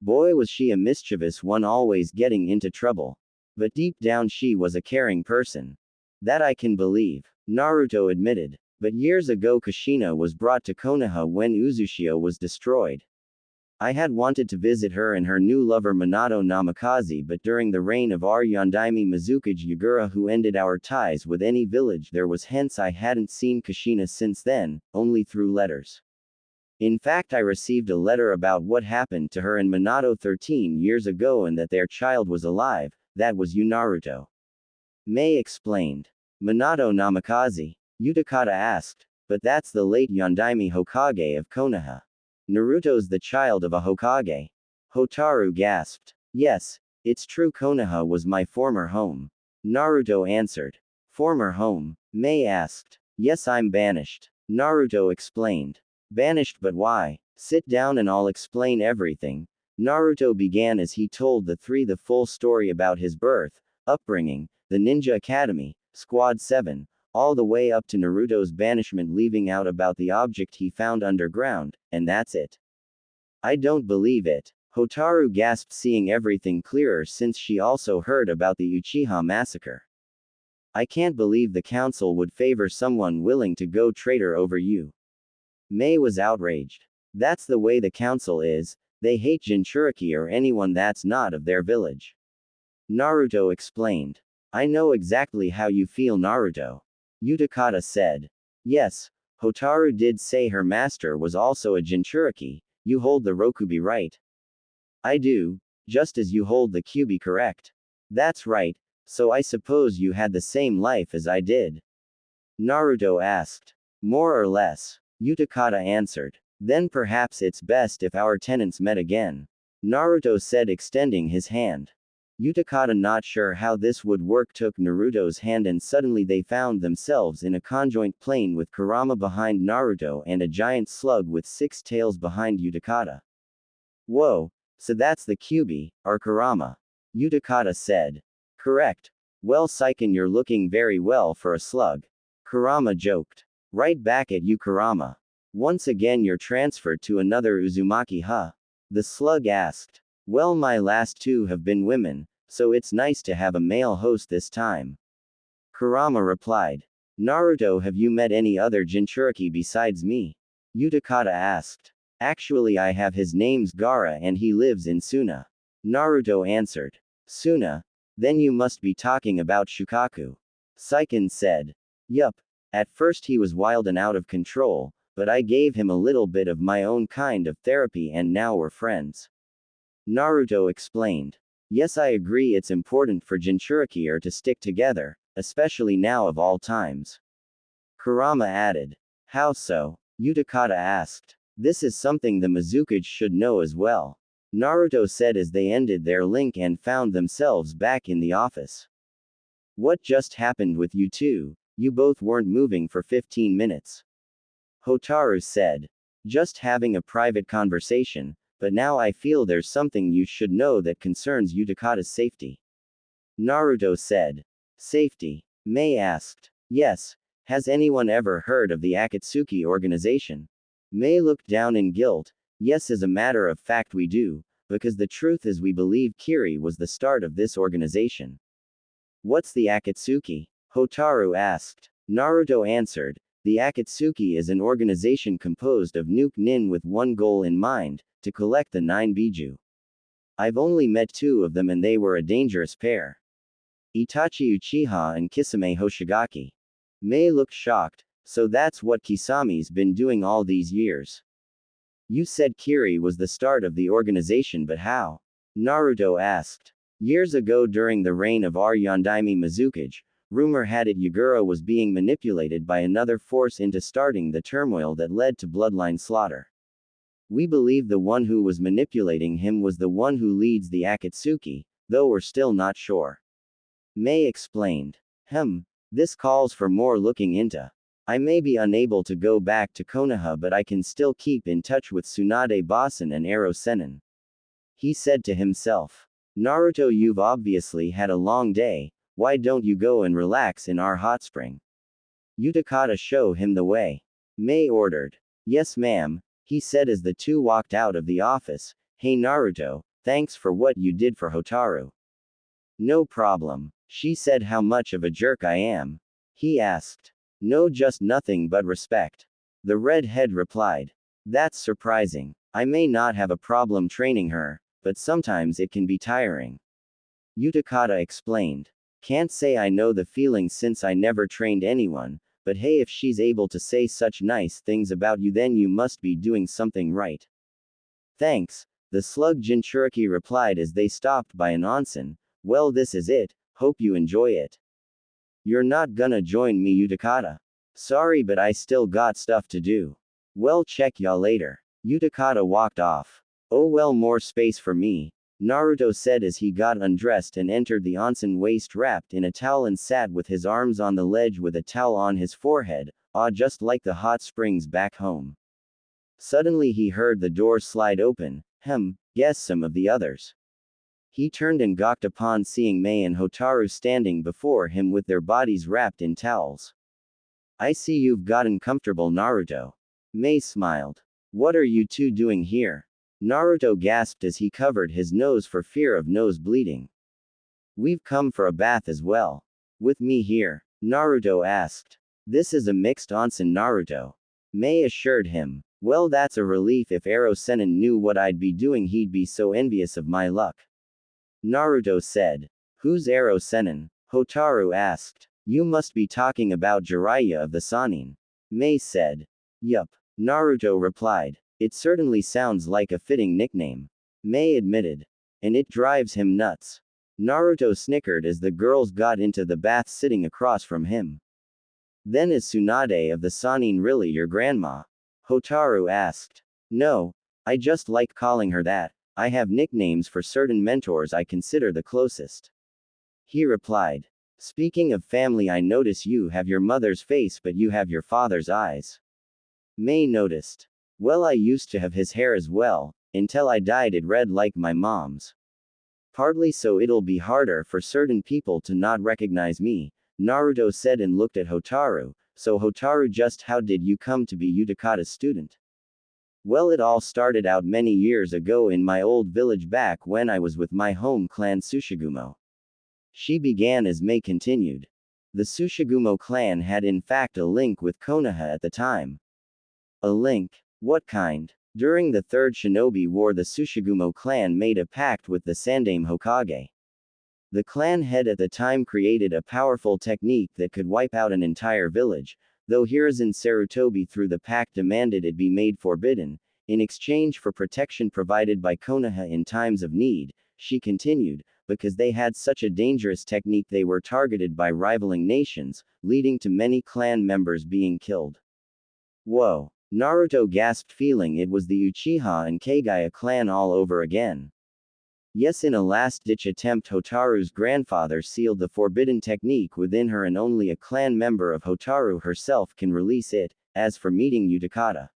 Boy, was she a mischievous one, always getting into trouble. But deep down she was a caring person. That I can believe, Naruto admitted. But years ago Kushina was brought to Konoha when Uzushio was destroyed. I had wanted to visit her and her new lover Minato Namikaze, but during the reign of our Yondaime Mizukage Yagura, who ended our ties with any village there was, hence I hadn't seen Kushina since then, only through letters. In fact, I received a letter about what happened to her and Minato 13 years ago and that their child was alive. That was you, Naruto. Mei explained. Minato Namikaze? Utakata asked. But that's the late Yondaime Hokage of Konoha. Naruto's the child of a Hokage. Hotaru gasped. Yes, it's true, Konoha was my former home. Naruto answered. Former home? Mei asked. Yes, I'm banished. Naruto explained. Banished, but why? Sit down and I'll explain everything. Naruto began as he told the three the full story about his birth, upbringing, the Ninja Academy, Squad 7, all the way up to Naruto's banishment, leaving out about the object he found underground, and that's it. I don't believe it. Hotaru gasped, seeing everything clearer since she also heard about the Uchiha massacre. I can't believe the council would favor someone willing to go traitor over you. Mei was outraged. That's the way the council is, they hate Jinchuriki or anyone that's not of their village. Naruto explained. I know exactly how you feel, Naruto. Utakata said. Yes, Hotaru did say her master was also a Jinchuriki. You hold the Rokubi, right? I do, just as you hold the Kyubi, correct? That's right, so I suppose you had the same life as I did? Naruto asked. More or less, Utakata answered. Then perhaps it's best if our tenants met again. Naruto said, extending his hand. Utakata, not sure how this would work, took Naruto's hand, and suddenly they found themselves in a conjoint plane with Kurama behind Naruto and a giant slug with 6 tails behind Utakata. Whoa, so that's the Kyubi, or Kurama. Utakata said. Correct. Well, Saiken, you're looking very well for a slug. Kurama joked. Right back at you, Kurama. Once again you're transferred to another Uzumaki, huh? The slug asked. Well, my last 2 have been women, so it's nice to have a male host this time. Kurama replied. Naruto, have you met any other Jinchuriki besides me? Utakata asked. Actually, I have. His name's Gaara and he lives in Suna. Naruto answered. Suna? Then you must be talking about Shukaku. Saiken said. Yup. At first he was wild and out of control, but I gave him a little bit of my own kind of therapy and now we're friends. Naruto explained. Yes, I agree, it's important for Jinchuriki to stick together, especially now of all times. Kurama added. How so? Utakata asked. This is something the Mizukage should know as well. Naruto said as they ended their link and found themselves back in the office. What just happened with you two? You both weren't moving for 15 minutes. Hotaru said. Just having a private conversation, but now I feel there's something you should know that concerns Utakata's safety. Naruto said. Safety? Mei asked. Yes. Has anyone ever heard of the Akatsuki organization? Mei looked down in guilt. Yes, as a matter of fact we do, because the truth is we believe Kiri was the start of this organization. What's the Akatsuki? Hotaru asked. Naruto answered. The Akatsuki is an organization composed of Nuke Nin with one goal in mind, to collect the 9 Biju. I've only met 2 of them and they were a dangerous pair. Itachi Uchiha and Kisame Hoshigaki. Mei looked shocked. So that's what Kisami's been doing all these years. You said Kiri was the start of the organization, but how? Naruto asked. Years ago, during the reign of our Yondaime Mizukage, rumor had it Yagura was being manipulated by another force into starting the turmoil that led to bloodline slaughter. We believe the one who was manipulating him was the one who leads the Akatsuki, though we're still not sure. Mei explained. This calls for more looking into. I may be unable to go back to Konoha, but I can still keep in touch with Tsunade Basen and Ero Sennin. He said to himself. Naruto, you've obviously had a long day, why don't you go and relax in our hot spring? Utakata, show him the way. Mei ordered. Yes, ma'am, he said as the 2 walked out of the office. Hey Naruto, thanks for what you did for Hotaru. No problem, she said. How much of a jerk I am? He asked. No, just nothing but respect. The redhead replied. That's surprising. I may not have a problem training her, but sometimes it can be tiring. Utakata explained. Can't say I know the feeling since I never trained anyone, but hey, if she's able to say such nice things about you, then you must be doing something right. Thanks, the slug Jinchuriki replied as they stopped by an onsen. Well, this is it, hope you enjoy it. You're not gonna join me, Utakata? Sorry, but I still got stuff to do. Well, check ya later. Utakata walked off. Oh well, more space for me, Naruto said as he got undressed and entered the onsen, waist wrapped in a towel, and sat with his arms on the ledge with a towel on his forehead, just like the hot springs back home. Suddenly he heard the door slide open. Guess some of the others. He turned and gawked upon seeing Mei and Hotaru standing before him with their bodies wrapped in towels. I see you've gotten comfortable, Naruto. Mei smiled. What are you two doing here? Naruto gasped as he covered his nose for fear of nose bleeding. We've come for a bath as well. With me here? Naruto asked. This is a mixed onsen, Naruto. Mei assured him. Well, that's a relief. If Ero Sennin knew what I'd be doing, he'd be so envious of my luck. Naruto said. Who's Ero Sennin? Hotaru asked. You must be talking about Jiraiya of the Sannin. Mei said. Yup. Naruto replied. It certainly sounds like a fitting nickname. Mei admitted. And it drives him nuts. Naruto snickered as the girls got into the bath sitting across from him. Then is Tsunade of the Sannin really your grandma? Hotaru asked. No, I just like calling her that. I have nicknames for certain mentors I consider the closest. He replied. Speaking of family, I notice you have your mother's face but you have your father's eyes. Mei noticed. Well, I used to have his hair as well, until I dyed it red like my mom's. Partly so it'll be harder for certain people to not recognize me, Naruto said and looked at Hotaru. So Hotaru, just how did you come to be Utakata's student? Well, it all started out many years ago in my old village back when I was with my home clan Tsushigumo. She began as Mei continued. The Tsushigumo clan had in fact a link with Konoha at the time. A link? What kind? During the Third Shinobi War, the Tsushigumo clan made a pact with the Sandaime Hokage. The clan head at the time created a powerful technique that could wipe out an entire village, though Hiruzen Sarutobi through the pact demanded it be made forbidden, in exchange for protection provided by Konoha in times of need. She continued, because they had such a dangerous technique they were targeted by rivaling nations, leading to many clan members being killed. Whoa! Naruto gasped, feeling it was the Uchiha and Kagaya clan all over again. Yes, in a last-ditch attempt Hotaru's grandfather sealed the forbidden technique within her and only a clan member of Hotaru herself can release it. As for meeting Utakata.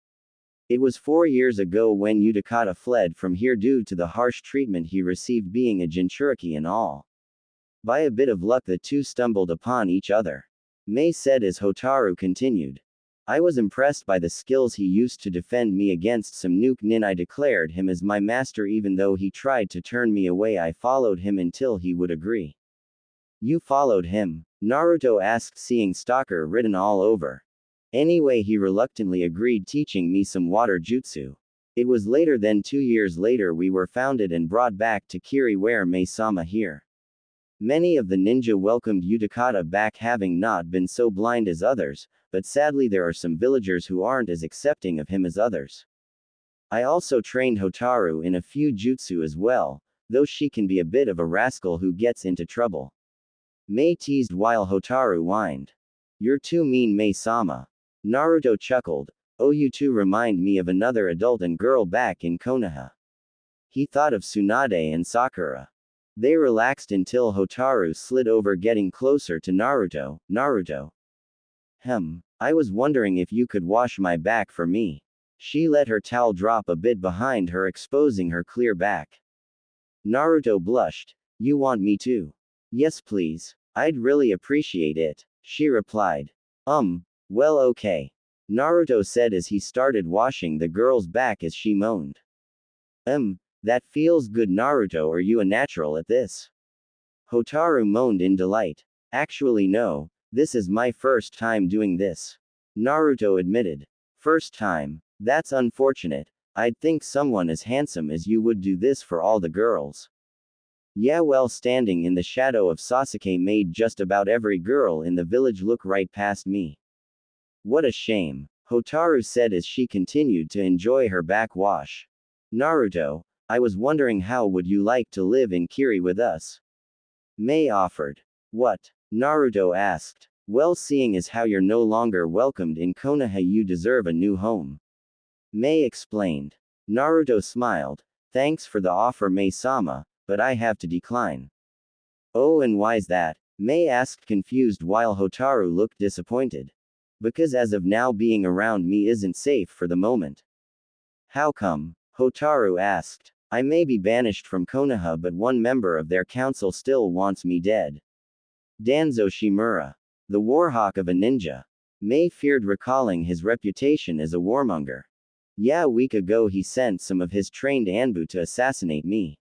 It was 4 years ago when Utakata fled from here due to the harsh treatment he received being a Jinchuriki and all. By a bit of luck the two stumbled upon each other. Mei said as Hotaru continued. I was impressed by the skills he used to defend me against some nuke nin. I declared him as my master even though he tried to turn me away. I followed him until he would agree. You followed him? Naruto asked, seeing stalker written all over. Anyway, he reluctantly agreed, teaching me some water jutsu. It was later then 2 years later we were founded and brought back to Kiri where Mei-sama here. Many of the ninja welcomed Utakata back, having not been so blind as others, but sadly there are some villagers who aren't as accepting of him as others. I also trained Hotaru in a few jutsu as well, though she can be a bit of a rascal who gets into trouble. Mei teased while Hotaru whined. You're too mean, Mei-sama. Naruto chuckled. Oh, you two remind me of another adult and girl back in Konoha. He thought of Tsunade and Sakura. They relaxed until Hotaru slid over, getting closer to Naruto. Naruto. I was wondering if you could wash my back for me. She let her towel drop a bit behind her, exposing her clear back. Naruto blushed. You want me to? Yes, please. I'd really appreciate it, she replied. Well, okay. Naruto said as he started washing the girl's back as she moaned. That feels good, Naruto. Are you a natural at this? Hotaru moaned in delight. Actually no, this is my first time doing this. Naruto admitted. First time? That's unfortunate. I'd think someone as handsome as you would do this for all the girls. Yeah, well, standing in the shadow of Sasuke made just about every girl in the village look right past me. What a shame, Hotaru said as she continued to enjoy her backwash. Naruto, I was wondering how would you like to live in Kiri with us? Mei offered. What? Naruto asked. Well, seeing as how you're no longer welcomed in Konoha, you deserve a new home. Mei explained. Naruto smiled. Thanks for the offer, Mei-sama, but I have to decline. Oh, and why's that? Mei asked, confused while Hotaru looked disappointed. Because as of now being around me isn't safe for the moment. How come? Hotaru asked. I may be banished from Konoha, but one member of their council still wants me dead. Danzo Shimura. The warhawk of a ninja. May feared recalling his reputation as a warmonger. Yeah, a week ago he sent some of his trained Anbu to assassinate me.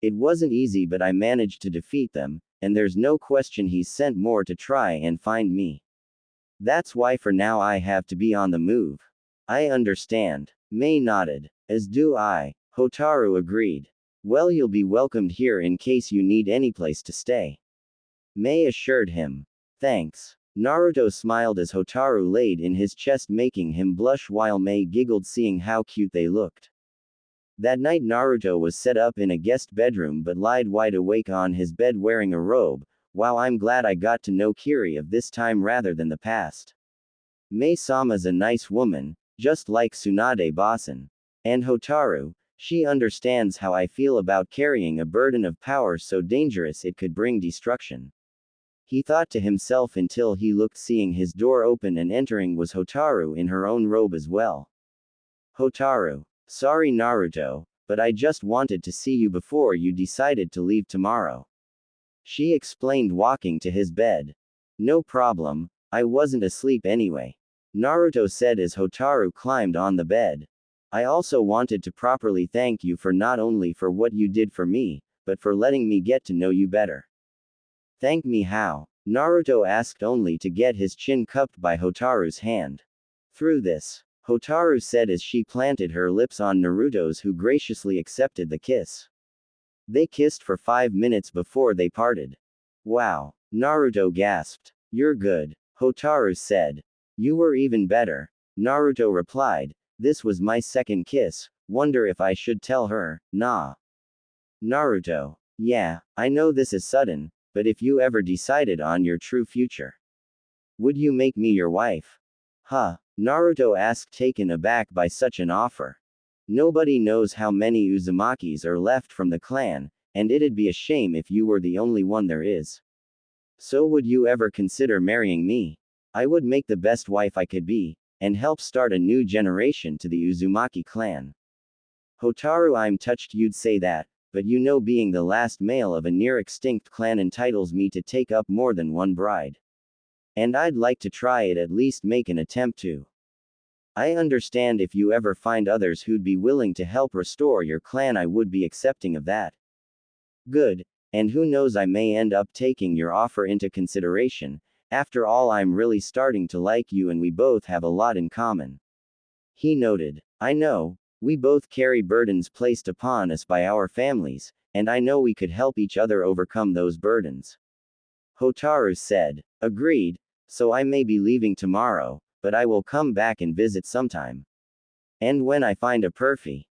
It wasn't easy, but I managed to defeat them, and there's no question he's sent more to try and find me. That's why for now I have to be on the move. I understand. May nodded. As do I. Hotaru agreed. Well, you'll be welcomed here in case you need any place to stay. May assured him. Thanks. Naruto smiled as Hotaru laid in his chest, making him blush while May giggled seeing how cute they looked. That night Naruto was set up in a guest bedroom but lied wide awake on his bed wearing a robe. Wow, I'm glad I got to know Kiri of this time rather than the past. May-sama's a nice woman, just like Tsunade Basen. And Hotaru, she understands how I feel about carrying a burden of power so dangerous it could bring destruction. He thought to himself until he looked, seeing his door open and entering was Hotaru in her own robe as well. Hotaru. Sorry Naruto, but I just wanted to see you before you decided to leave tomorrow. She explained, walking to his bed. No problem, I wasn't asleep anyway. Naruto said as Hotaru climbed on the bed. I also wanted to properly thank you for not only for what you did for me, but for letting me get to know you better. Thank me how? Naruto asked, only to get his chin cupped by Hotaru's hand. Through this, Hotaru said as she planted her lips on Naruto's, who graciously accepted the kiss. They kissed for 5 minutes before they parted. Wow. Naruto gasped. You're good, Hotaru said. You were even better. Naruto replied. This was my second kiss, wonder if I should tell her, nah. Naruto. Yeah, I know this is sudden, but if you ever decided on your true future, would you make me your wife? Huh? Naruto asked, taken aback by such an offer. Nobody knows how many Uzumakis are left from the clan, and it'd be a shame if you were the only one there is. So would you ever consider marrying me? I would make the best wife I could be, and help start a new generation to the Uzumaki clan. Hotaru, I'm touched you'd say that, but you know being the last male of a near-extinct clan entitles me to take up more than one bride. And I'd like to try it, at least make an attempt to. I understand if you ever find others who'd be willing to help restore your clan, I would be accepting of that. Good, and who knows, I may end up taking your offer into consideration. After all, I'm really starting to like you and we both have a lot in common. He noted. I know, we both carry burdens placed upon us by our families, and I know we could help each other overcome those burdens. Hotaru said. Agreed, so I may be leaving tomorrow, but I will come back and visit sometime. And when I find a perfy